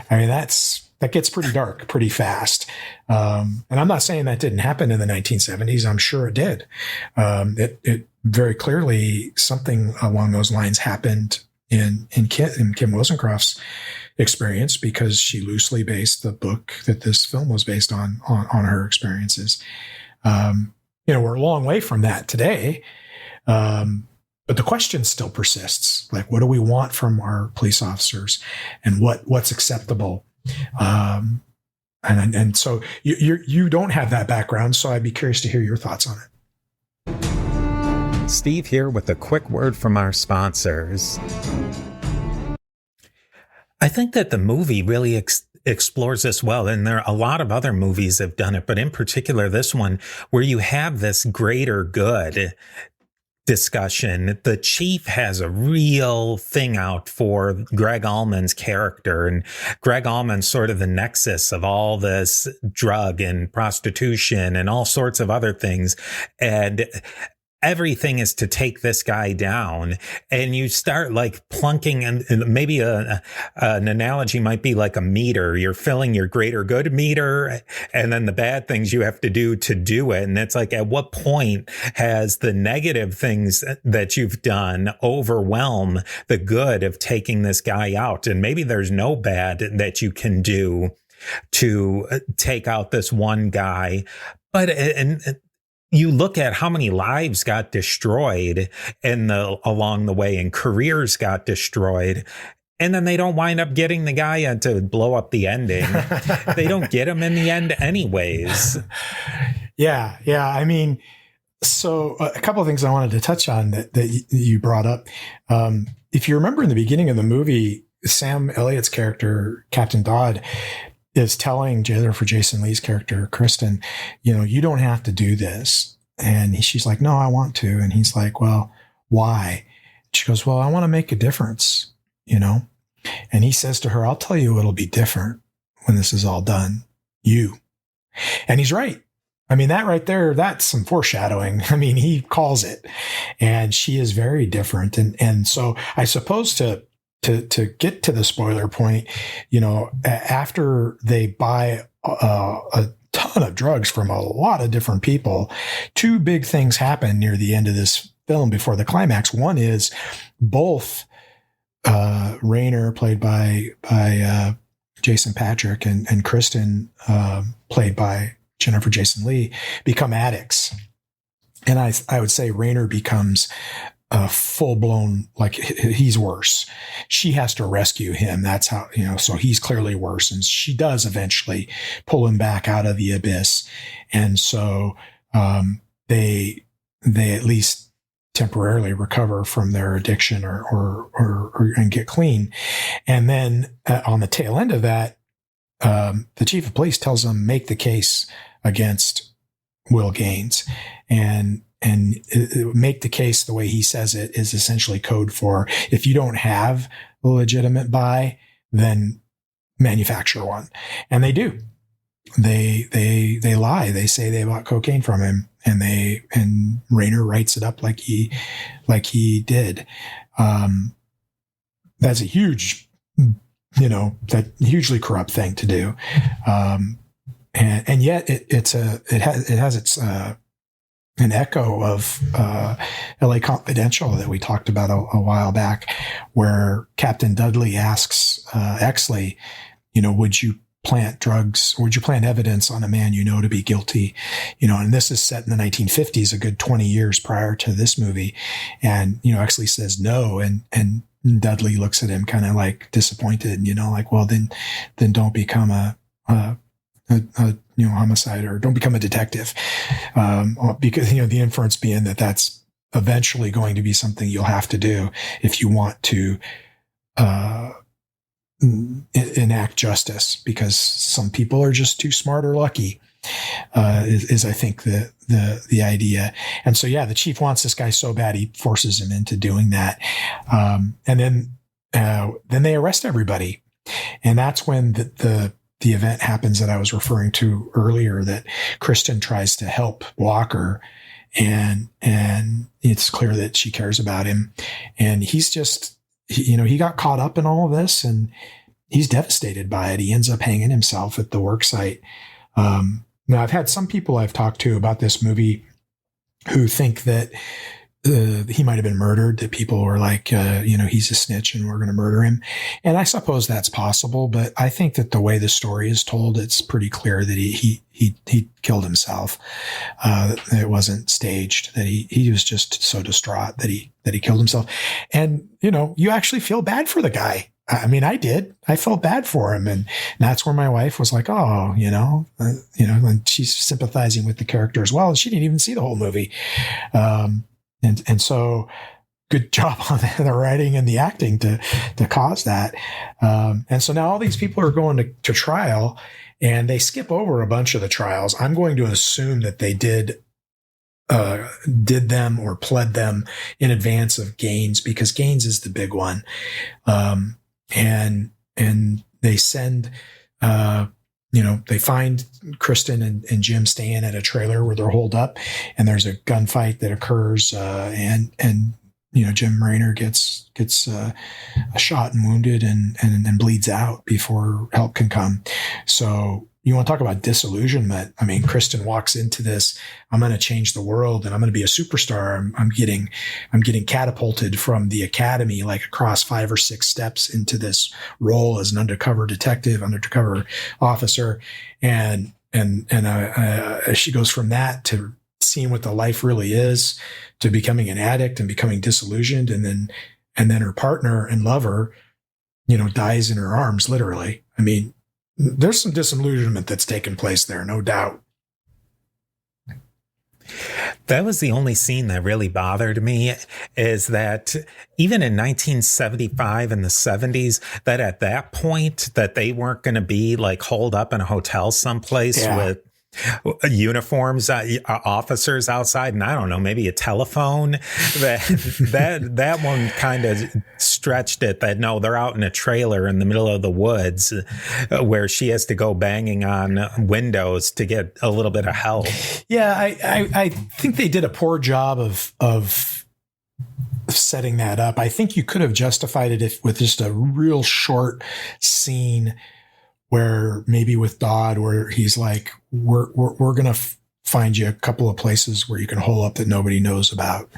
S3: I mean, that gets pretty dark pretty fast. And I'm not saying that didn't happen in the 1970s. I'm sure it did. It very clearly, something along those lines happened in Kim Wozencroft's experience, because she loosely based the book that this film was based on her experiences. We're a long way from that today. But the question still persists. Like, what do we want from our police officers, and what's acceptable? And so you don't have that background, so I'd be curious to hear your thoughts on it.
S2: Steve here with a quick word from our sponsors. I think that the movie really explores this well, and there are a lot of other movies have done it, but in particular this one, where you have this greater good discussion. The chief has a real thing out for Greg Allman's character, and Greg Allman's sort of the nexus of all this drug and prostitution and all sorts of other things. And everything is to take this guy down, and you start like plunking, and maybe an analogy might be like a meter. You're filling your greater good meter, and then the bad things you have to do it. And it's like, at what point has the negative things that you've done overwhelm the good of taking this guy out? And maybe there's no bad that you can do to take out this one guy, but you look at how many lives got destroyed along the way, and careers got destroyed. And then they don't wind up getting the guy to blow up the ending. They don't get him in the end anyways.
S3: Yeah. I mean, So a couple of things I wanted to touch on that you brought up. If you remember in the beginning of the movie, Sam Elliott's character, Captain Dodd, is telling jailer for Jason Lee's character, Kristen, you don't have to do this. And she's like, no, I want to. And he's like, well, why? She goes, well, I want to make a difference, And he says to her, I'll tell you it'll be different when this is all done. You. And he's right. I mean, that right there, that's some foreshadowing. I mean, he calls it, and she is very different. And so I suppose to get to the spoiler point, after they buy a ton of drugs from a lot of different people, two big things happen near the end of this film before the climax. One is both Raynor, played by Jason Patrick, and Kristen, played by Jennifer Jason Leigh, become addicts. And I would say Raynor becomes full blown, like he's worse. She has to rescue him. That's how, so he's clearly worse. And she does eventually pull him back out of the abyss. And so they at least temporarily recover from their addiction or and get clean. And then on the tail end of that, the chief of police tells them, make the case against Will Gaines, and make the case the way he says it is essentially code for, if you don't have a legitimate buy, then manufacture one. And they do. They lie. They say they bought cocaine from him, and Raynor writes it up like he did. That's a huge, that hugely corrupt thing to do. And yet it has its an echo of LA Confidential that we talked about a while back, where Captain Dudley asks Exley, would you plant drugs? Would you plant evidence on a man to be guilty? And this is set in the 1950s, a good 20 years prior to this movie. And Exley says no, and Dudley looks at him kind of like disappointed, like, well, then don't become a homicide, or don't become a detective, because the inference being that that's eventually going to be something you'll have to do if you want to enact justice, because some people are just too smart or lucky, is I think the idea. And so the chief wants this guy so bad he forces him into doing that, and then they arrest everybody, and that's when the event happens that I was referring to earlier, that Kristen tries to help Walker, and it's clear that she cares about him, and he's just, he got caught up in all of this, and he's devastated by it. He ends up hanging himself at the work site. Now, I've had some people I've talked to about this movie who think that he might have been murdered, that people were like, he's a snitch and we're going to murder him. And I suppose that's possible, but I think that the way the story is told, it's pretty clear that he killed himself. It wasn't staged, that he was just so distraught that he killed himself. And, you actually feel bad for the guy. I mean, I did. I felt bad for him. And that's where my wife was like, oh, and she's sympathizing with the character as well. And she didn't even see the whole movie. And so good job on the writing and the acting to cause that. And so now all these people are going to trial, and they skip over a bunch of the trials. I'm going to assume that they did them or pled them in advance of Gaines, because Gaines is the big one. And they send, they find Kristen and Jim staying at a trailer where they're holed up, and there's a gunfight that occurs, and Jim Raynor gets shot and wounded and bleeds out before help can come. So you want to talk about disillusionment? I mean, Kristen walks into this, I'm going to change the world and I'm going to be a superstar. I'm getting catapulted from the academy, like across 5 or 6 steps into this role as an undercover detective, undercover officer. And she goes from that to seeing what the life really is, to becoming an addict and becoming disillusioned. And then her partner and lover, dies in her arms, literally. I mean, there's some disillusionment that's taken place there, no doubt.
S2: That was the only scene that really bothered me, is that even in 1975 and the 70s, that at that point that they weren't going to be like holed up in a hotel someplace with uniforms, officers outside, and I don't know, maybe a telephone. That one kind of stretched it. That no, they're out in a trailer in the middle of the woods, where she has to go banging on windows to get a little bit of help.
S3: Yeah, I think they did a poor job of setting that up. I think you could have justified it with just a real short scene, where maybe with Dodd, where he's like, we're going to find you a couple of places where you can hole up that nobody knows about,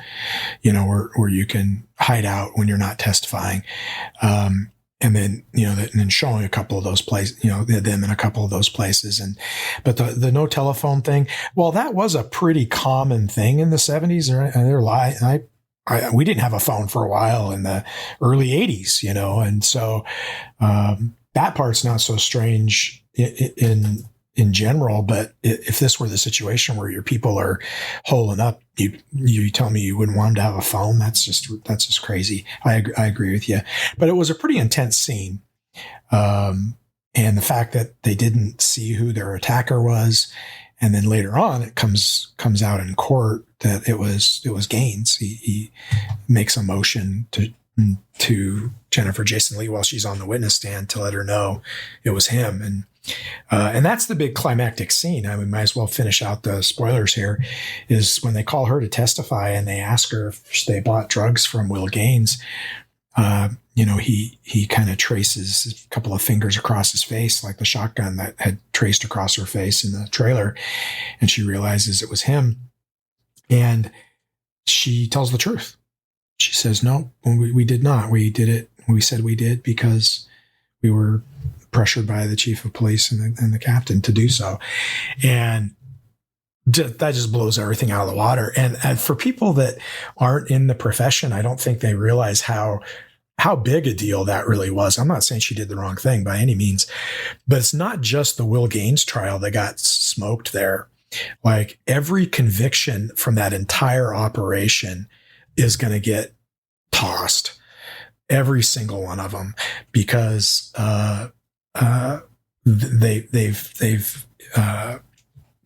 S3: where you can hide out when you're not testifying. And then, and then showing a couple of those places, them in a couple of those places. But the no telephone thing, well, that was a pretty common thing in the 70s. We didn't have a phone for a while in the early 80s, and so, that part's not so strange in general, but if this were the situation where your people are holing up, you tell me you wouldn't want them to have a phone. That's just crazy. I agree with you, but it was a pretty intense scene. And the fact that they didn't see who their attacker was, and then later on it comes out in court that it was Gaines. He makes a motion to Jennifer Jason Leigh while she's on the witness stand to let her know it was him. And that's the big climactic scene. We might as well finish out the spoilers here, is when they call her to testify and they ask her if they bought drugs from Will Gaines. He kind of traces a couple of fingers across his face, like the shotgun that had traced across her face in the trailer. And she realizes it was him. And she tells the truth. She says, no, we did not. We did it. We said we did because we were pressured by the chief of police and the captain to do so. And that just blows everything out of the water. And for people that aren't in the profession, I don't think they realize how big a deal that really was. I'm not saying she did the wrong thing by any means, but it's not just the Will Gaines trial that got smoked there. Like, every conviction from that entire operation is going to get tossed, every single one of them, because they've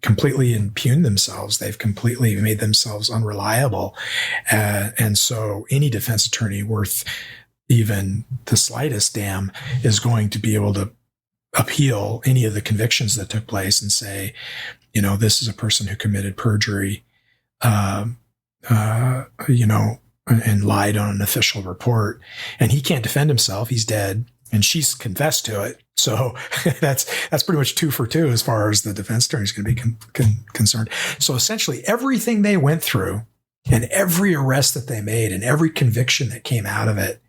S3: completely impugned themselves. They've completely made themselves unreliable, and so any defense attorney worth even the slightest damn is going to be able to appeal any of the convictions that took place and say, this is a person who committed perjury, and lied on an official report, and he can't defend himself. He's dead, and she's confessed to it. So that's pretty much 2 for 2 as far as the defense attorney is going to be concerned. So essentially everything they went through and every arrest that they made and every conviction that came out of it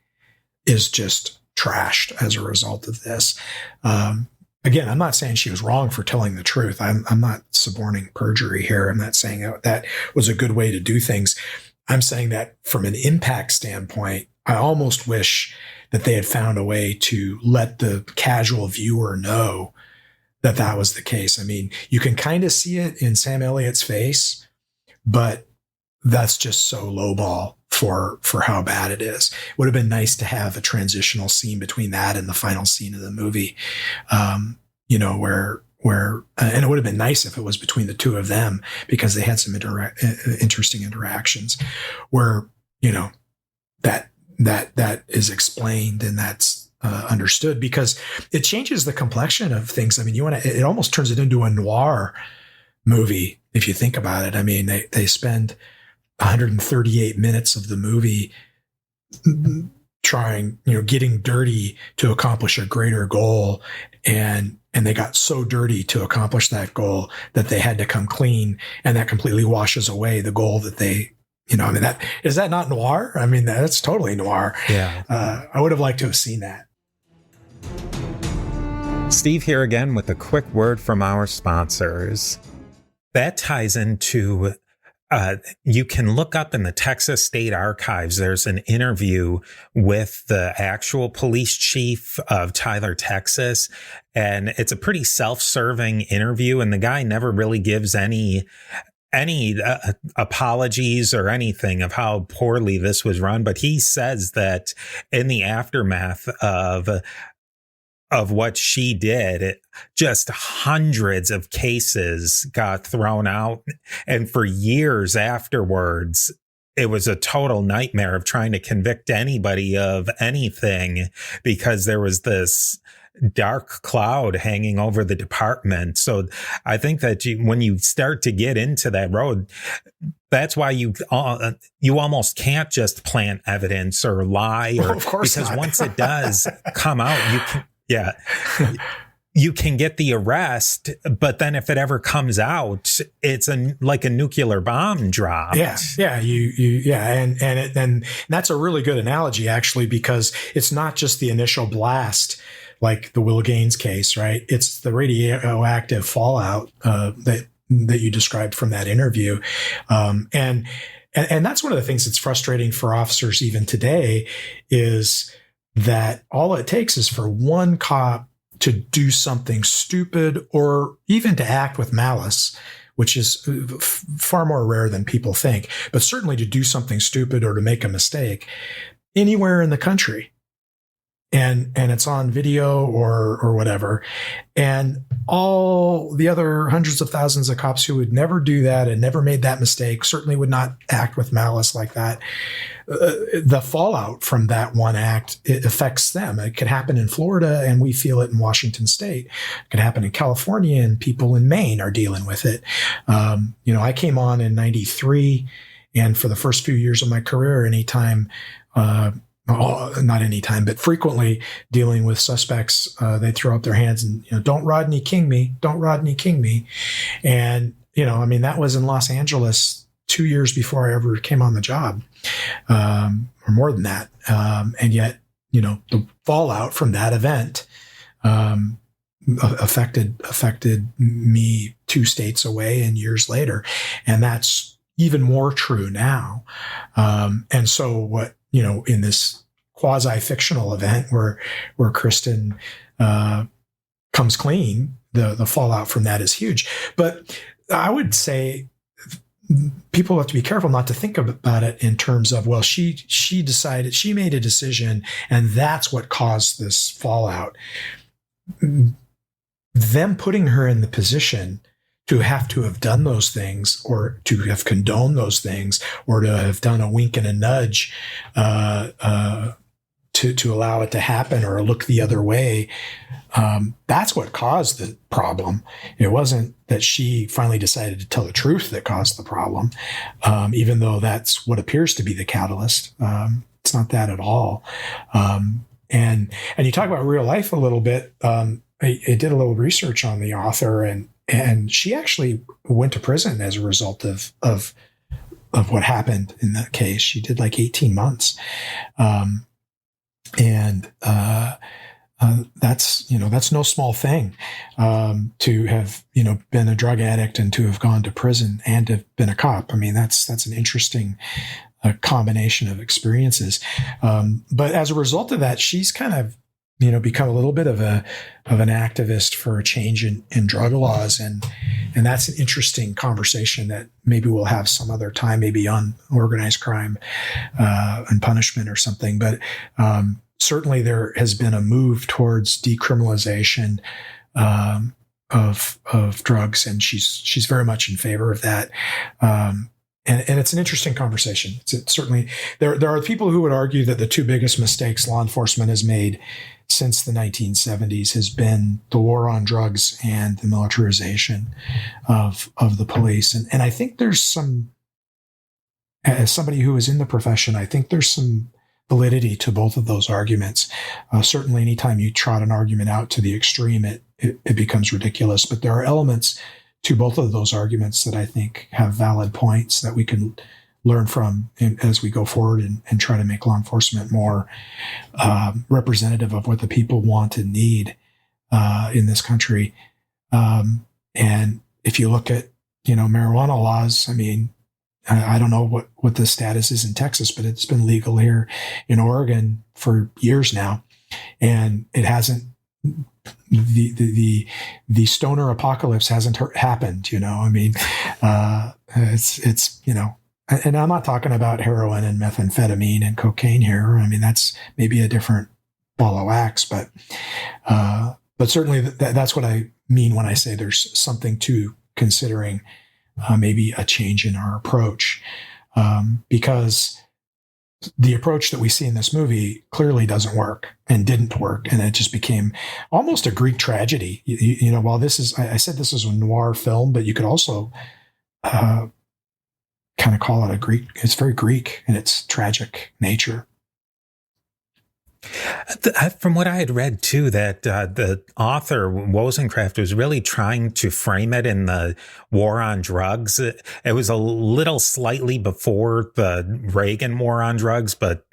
S3: is just trashed as a result of this. Again, I'm not saying she was wrong for telling the truth. I'm not suborning perjury here. I'm not saying that was a good way to do things. I'm saying that from an impact standpoint, I almost wish that they had found a way to let the casual viewer know that that was the case. I mean, you can kind of see it in Sam Elliott's face, but that's just so lowball for how bad it is. It would have been nice to have a transitional scene between that and the final scene of the movie, where and it would have been nice if it was between the two of them, because they had some interesting interactions where, that is explained and that's understood, because it changes the complexion of things. I mean, it almost turns it into a noir movie if you think about it. I mean, they spend 138 minutes of the movie trying, getting dirty to accomplish a greater goal. And they got so dirty to accomplish that goal that they had to come clean, and that completely washes away the goal that they, is that not noir? I mean, that's totally noir.
S2: Yeah.
S3: I would have liked to have seen that.
S2: Steve here again with a quick word from our sponsors. That ties into you can look up in the Texas State Archives. There's an interview with the actual police chief of Tyler, Texas, and it's a pretty self-serving interview. And the guy never really gives any any apologies or anything of how poorly this was run, but he says that in the aftermath of what she did, just hundreds of cases got thrown out. And for years afterwards, it was a total nightmare of trying to convict anybody of anything because there was this dark cloud hanging over the department. So I think that when you start to get into that road, that's why you almost can't just plant evidence or lie, or
S3: of course
S2: because
S3: not.
S2: Once it does come out, you can get the arrest, but then if it ever comes out, it's like a nuclear bomb dropped.
S3: And that's a really good analogy, actually, because it's not just the initial blast, like the Will Gaines case, right? It's the radioactive fallout that you described from that interview, and that's one of the things that's frustrating for officers even today, is that all it takes is for one cop to do something stupid or even to act with malice, which is far more rare than people think, but certainly to do something stupid or to make a mistake anywhere in the country. And it's on video or whatever. And all the other hundreds of thousands of cops who would never do that and never made that mistake certainly would not act with malice like that. The fallout from that one act, it affects them. It could happen in Florida, and we feel it in Washington State. It could happen in California, and people in Maine are dealing with it. I came on in 93, and for the first few years of my career, not anytime, but frequently dealing with suspects, they throw up their hands and, don't Rodney King me, don't Rodney King me. And, that was in Los Angeles 2 years before I ever came on the job, or more than that. And yet, the fallout from that event, affected me 2 states away and years later. And that's even more true now. And so what, in this quasi-fictional event where Kristen comes clean, the fallout from that is huge. But I would say people have to be careful not to think about it in terms of, well, she decided, she made a decision, and that's what caused this fallout. Them putting her in the position to have done those things, or to have condoned those things, or to have done a wink and a nudge to allow it to happen, or look the other way, that's what caused the problem. It wasn't that she finally decided to tell the truth that caused the problem, even though that's what appears to be the catalyst. It's not that at all. And you talk about real life a little bit. I did a little research on the author, and she actually went to prison as a result of what happened in that case. She did like 18 months. That's no small thing, to have, been a drug addict and to have gone to prison and to have been a cop. I mean, that's an interesting combination of experiences. But as a result of that, she's kind of, become a little bit of an activist for a change in drug laws. And that's an interesting conversation that maybe we'll have some other time, maybe on organized crime, and punishment or something. But, certainly there has been a move towards decriminalization, of drugs. And she's very much in favor of that. And it's an interesting conversation. It's certainly, there are people who would argue that the 2 biggest mistakes law enforcement has made since the 1970s has been the war on drugs and the militarization of the police. And I think there's some, as somebody who is in the profession, I think there's some validity to both of those arguments. Certainly anytime you trot an argument out to the extreme, it becomes ridiculous. But there are elements to both of those arguments that I think have valid points that we can learn from as we go forward and try to make law enforcement more representative of what the people want and need in this country. And if you look at, marijuana laws, I mean, I don't know what the status is in Texas, but it's been legal here in Oregon for years now. And it hasn't the stoner apocalypse hasn't happened. I mean, it's and I'm not talking about heroin and methamphetamine and cocaine here. I mean, that's maybe a different ball of wax, but certainly that's what I mean when I say there's something to considering maybe a change in our approach, because the approach that we see in this movie clearly doesn't work and didn't work. And it just became almost a Greek tragedy. While I said this is a noir film, but you could also kind of call it it's very Greek in its tragic nature.
S2: From what I had read too, that the author Wozencraft was really trying to frame it in the war on drugs. It was a little slightly before the Reagan war on drugs, but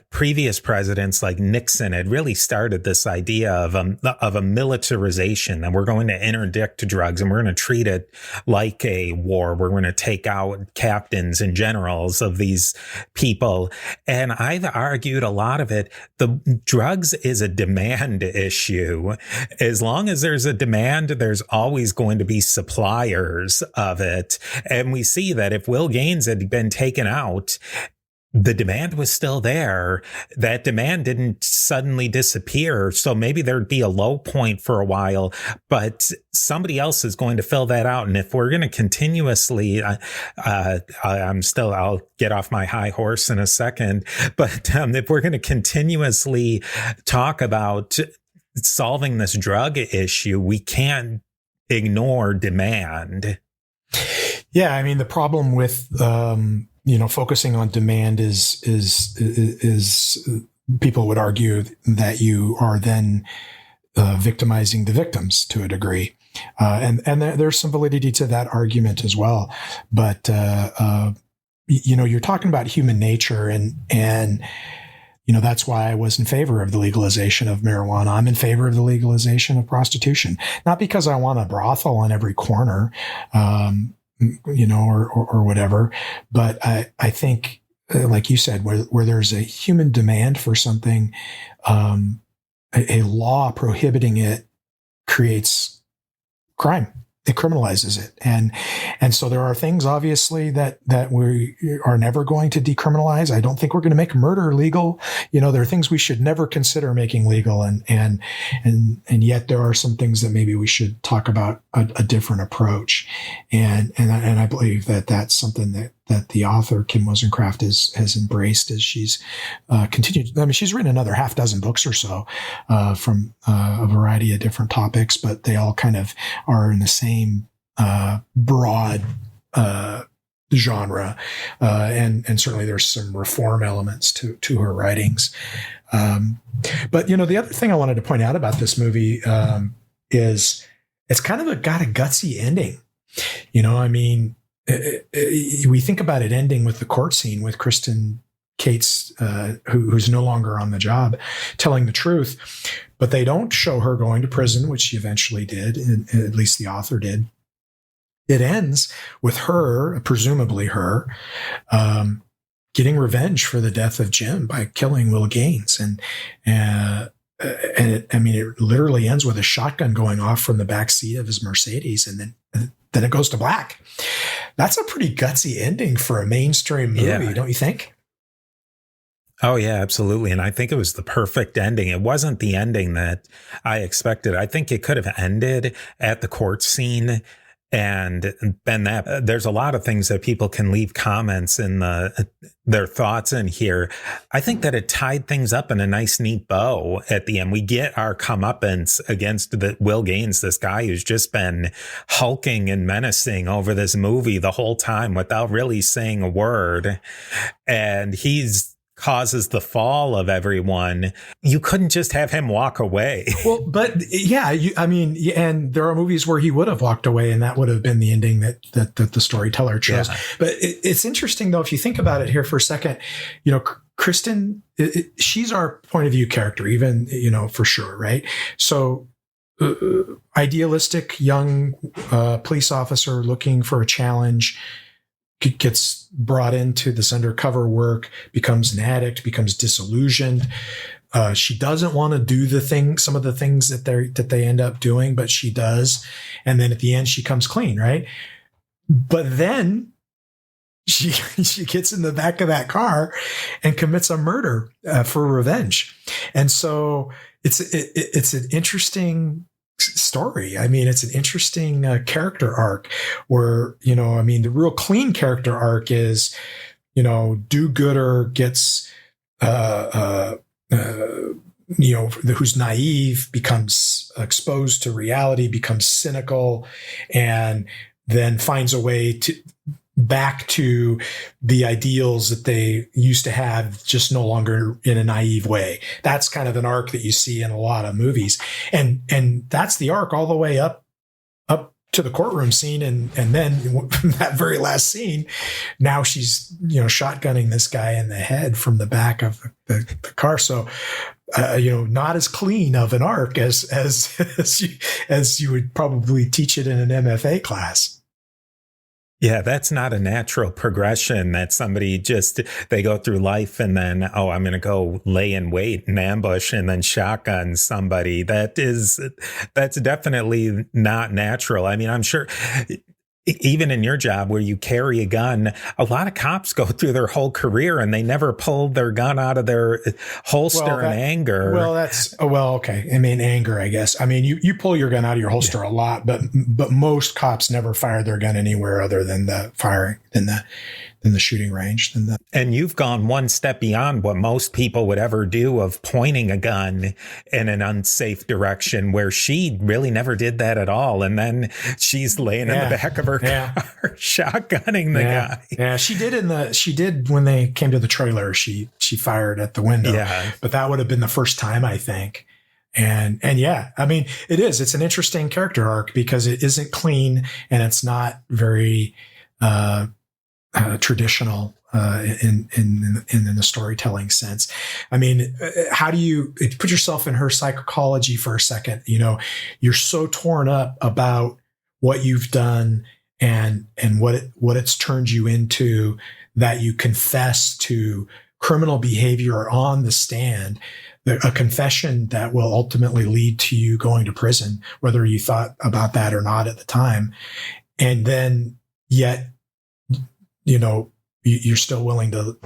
S2: previous presidents like Nixon had really started this idea of a militarization, and we're going to interdict drugs and we're going to treat it like a war. We're going to take out captains and generals of these people. And I've argued a lot of it. The drugs is a demand issue. As long as there's a demand, there's always going to be suppliers of it. And we see that if Will Gaines had been taken out, the demand was still there. That demand didn't suddenly disappear. So maybe there'd be a low point for a while, but somebody else is going to fill that out. And if we're going to continuously, I'll get off my high horse in a second, but if we're going to continuously talk about solving this drug issue, we can't ignore demand.
S3: Yeah. I mean, the problem with, focusing on demand is people would argue that you are then victimizing the victims to a degree. And there's some validity to that argument as well. But, you're talking about human nature and that's why I was in favor of the legalization of marijuana. I'm in favor of the legalization of prostitution, not because I want a brothel on every corner, or whatever. But I think, like you said, where there's a human demand for something, a law prohibiting it creates crime. It criminalizes it. And so there are things obviously that we are never going to decriminalize. I don't think we're going to make murder legal. There are things we should never consider making legal. And yet there are some things that maybe we should talk about a different approach. And I believe that that's something that the author, Kim Wozencraft, has embraced as she's continued. I mean, she's written another half dozen books or so from a variety of different topics, but they all kind of are in the same broad genre. And certainly there's some reform elements to her writings. But, the other thing I wanted to point out about this movie is it's kind of got a gutsy ending. I mean, we think about it ending with the court scene with Kristen Cates, who's no longer on the job, telling the truth, but they don't show her going to prison, which she eventually did, at least the author did. It ends with her, presumably her, getting revenge for the death of Jim by killing Will Gaines. And it literally ends with a shotgun going off from the back seat of his Mercedes, and then it goes to black. That's a pretty gutsy ending for a mainstream movie, don't you think?
S2: Oh, yeah, absolutely. And I think it was the perfect ending. It wasn't the ending that I expected. I think it could have ended at the court scene. And then there's a lot of things that people can leave comments in their thoughts in here. I think that it tied things up in a nice, neat bow at the end. We get our comeuppance against Will Gaines, this guy who's just been hulking and menacing over this movie the whole time without really saying a word. And he's causes the fall of everyone. You couldn't just have him walk away.
S3: Well, but yeah, and there are movies where he would have walked away and that would have been the ending that the storyteller chose. Yeah. But it's interesting though, if you think about it here for a second, Kristen, she's our point of view character, even, for sure. Right. So idealistic young police officer looking for a challenge, gets brought into this undercover work, becomes an addict, becomes disillusioned, She doesn't want to do some of the things that they end up doing, but she does. And then at the end, she comes clean, right? But then she gets in the back of that car and commits a murder for revenge. And so it's an interesting story. I mean, it's an interesting character arc where, the real clean character arc is, do-gooder gets, who's naive, becomes exposed to reality, becomes cynical, and then finds a way back to the ideals that they used to have, just no longer in a naive way. That's kind of an arc that you see in a lot of movies. And that's the arc all the way up to the courtroom scene. And then that very last scene, now she's, shotgunning this guy in the head from the back of the car. So, not as clean of an arc as you would probably teach it in an MFA class.
S2: Yeah, that's not a natural progression that somebody they go through life and then, I'm going to go lay in wait and ambush and then shotgun somebody. That's definitely not natural. I mean, I'm sure even in your job where you carry a gun, a lot of cops go through their whole career and they never pull their gun out of their holster in anger.
S3: Well, okay. I mean, anger, I guess. I mean, you pull your gun out of your holster a lot, but most cops never fire their gun anywhere other than the firing, than the shooting range.
S2: And you've gone one step beyond what most people would ever do of pointing a gun in an unsafe direction, where she really never did that at all. And then she's laying in the back of her car, shotgunning the guy. Yeah, she did when they came to the trailer, she fired at the window. Yeah.
S3: But that would have been the first time, I think. And yeah, I mean, it's an interesting character arc because it isn't clean and it's not very, traditional in the storytelling sense. I mean, how do you put yourself in her psychology for a second? You're so torn up about what you've done and what it's turned you into that you confess to criminal behavior on the stand, a confession that will ultimately lead to you going to prison, whether you thought about that or not at the time. And then yet, you're still willing to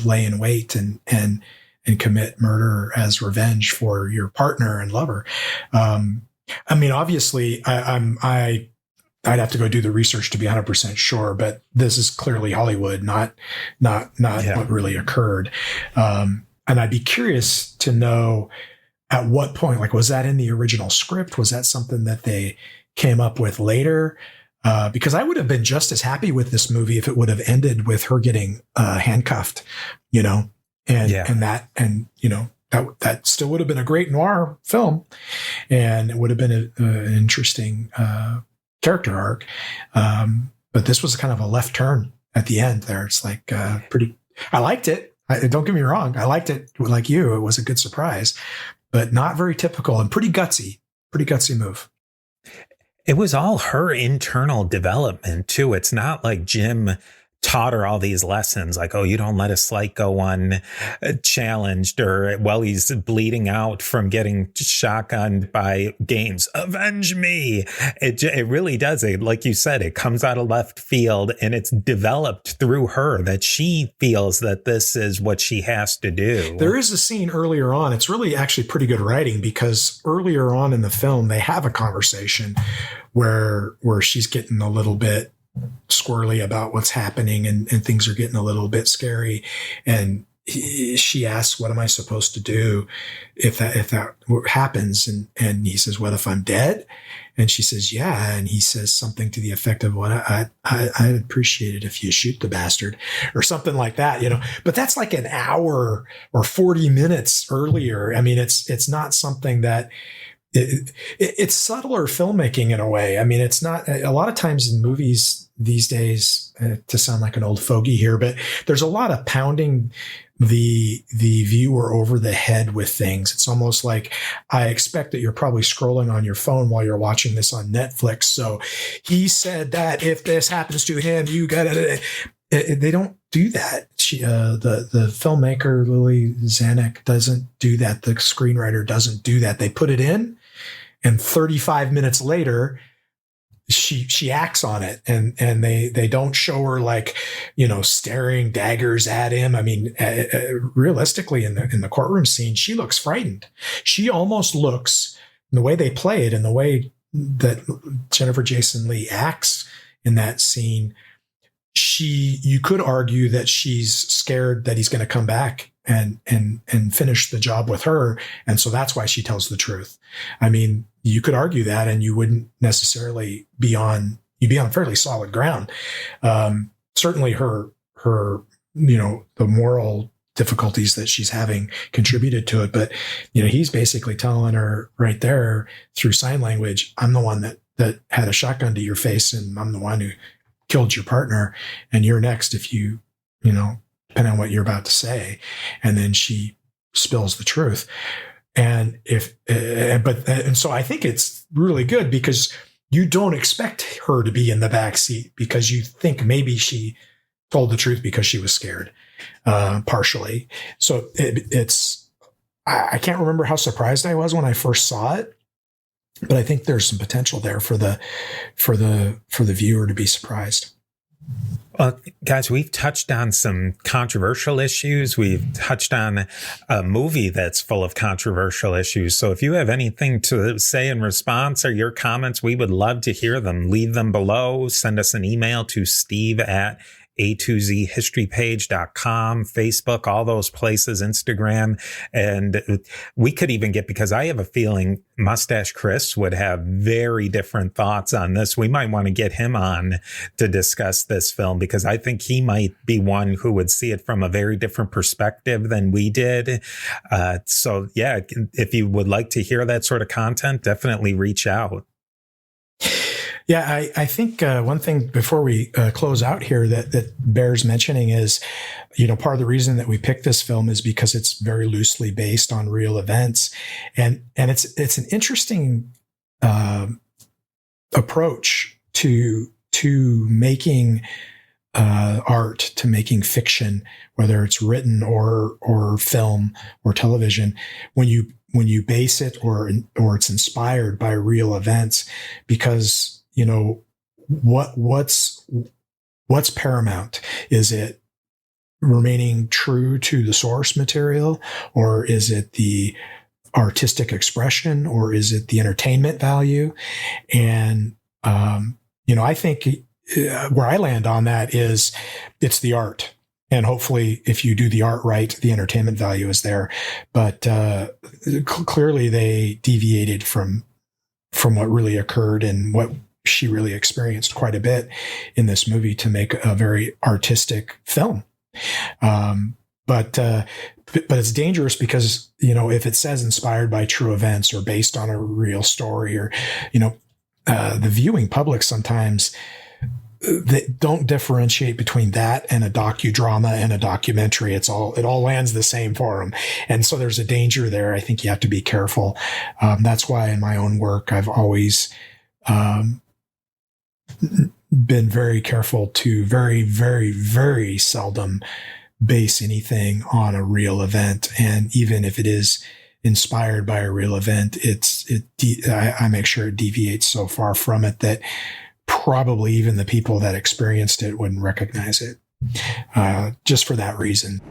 S3: lay in wait and commit murder as revenge for your partner and lover. I mean, obviously, I'd have to go do the research to be 100% sure, but this is clearly Hollywood, not what really occurred. And I'd be curious to know at what point, like, was that in the original script? Was that something that they came up with later? Because I would have been just as happy with this movie if it would have ended with her getting handcuffed, that still would have been a great noir film, and it would have been an interesting character arc. But this was kind of a left turn at the end there. It's like pretty. I liked it. Don't get me wrong. I liked it like you. It was a good surprise, but not very typical and pretty gutsy. Pretty gutsy move.
S2: It was all her internal development, too. It's not like Jim taught her all these lessons, like, you don't let a slight go unchallenged, or while he's bleeding out from getting shotgunned by Gaines, avenge me. It really does. Like you said, it comes out of left field, and it's developed through her that she feels that this is what she has to do.
S3: There is a scene earlier on. It's really actually pretty good writing, because earlier on in the film, they have a conversation where she's getting a little bit squirrely about what's happening, and things are getting a little bit scary. And she asks, what am I supposed to do if that happens? And he says, what if I'm dead? And she says, yeah. And he says something to the effect of, I'd appreciate it if you shoot the bastard, or something like that, but that's like an hour or 40 minutes earlier. I mean, it's not something that it's subtler filmmaking in a way. I mean, it's not a lot of times in movies these days, to sound like an old fogey here, but there's a lot of pounding the viewer over the head with things. It's almost like, I expect that you're probably scrolling on your phone while you're watching this on Netflix. So he said that if this happens to him, you got to, they don't do that. the filmmaker Lily Zanuck doesn't do that. The screenwriter doesn't do that. They put it in, and 35 minutes later, she acts on it, and they don't show her like, staring daggers at him. I mean, realistically, in the courtroom scene, she looks frightened. She almost looks, the way they play it and the way that Jennifer Jason Leigh acts in that scene, you could argue that she's scared that he's going to come back and finish the job with her. And so that's why she tells the truth. I mean, you could argue that, and you wouldn't necessarily you'd be on fairly solid ground. Certainly her, the moral difficulties that she's having contributed to it. But, he's basically telling her right there through sign language, I'm the one that had a shotgun to your face, and I'm the one who killed your partner, and you're next if you, depending on what you're about to say. And then she spills the truth. And so I think it's really good because you don't expect her to be in the back seat, because you think maybe she told the truth because she was scared, partially. So I can't remember how surprised I was when I first saw it, but I think there's some potential there for the viewer to be surprised.
S2: Well, guys, we've touched on some controversial issues. We've touched on a movie that's full of controversial issues. So if you have anything to say in response or your comments, we would love to hear them. Leave them below. Send us an email to steve@a2zhistorypage.com, Facebook, all those places, Instagram. And we could even get, because I have a feeling Mustache Chris would have very different thoughts on this. We might want to get him on to discuss this film, because I think he might be one who would see it from a very different perspective than we did. So yeah, if you would like to hear that sort of content, definitely reach out.
S3: Yeah, I think one thing before we close out here that bears mentioning is, part of the reason that we picked this film is because it's very loosely based on real events, and it's an interesting approach to making art, to making fiction, whether it's written or film or television, when you base it or it's inspired by real events, because what's paramount? Is it remaining true to the source material, or is it the artistic expression, or is it the entertainment value? And, I think where I land on that is it's the art. And hopefully if you do the art right, the entertainment value is there. But clearly they deviated from what really occurred and what she really experienced quite a bit in this movie to make a very artistic film. But it's dangerous because, if it says inspired by true events or based on a real story, or, the viewing public sometimes they don't differentiate between that and a docudrama and a documentary. It all lands the same for them. And so there's a danger there. I think you have to be careful. That's why in my own work, I've always, been very careful to very, very, very seldom base anything on a real event. And even if it is inspired by a real event, I make sure it deviates so far from it that probably even the people that experienced it wouldn't recognize it, just for that reason.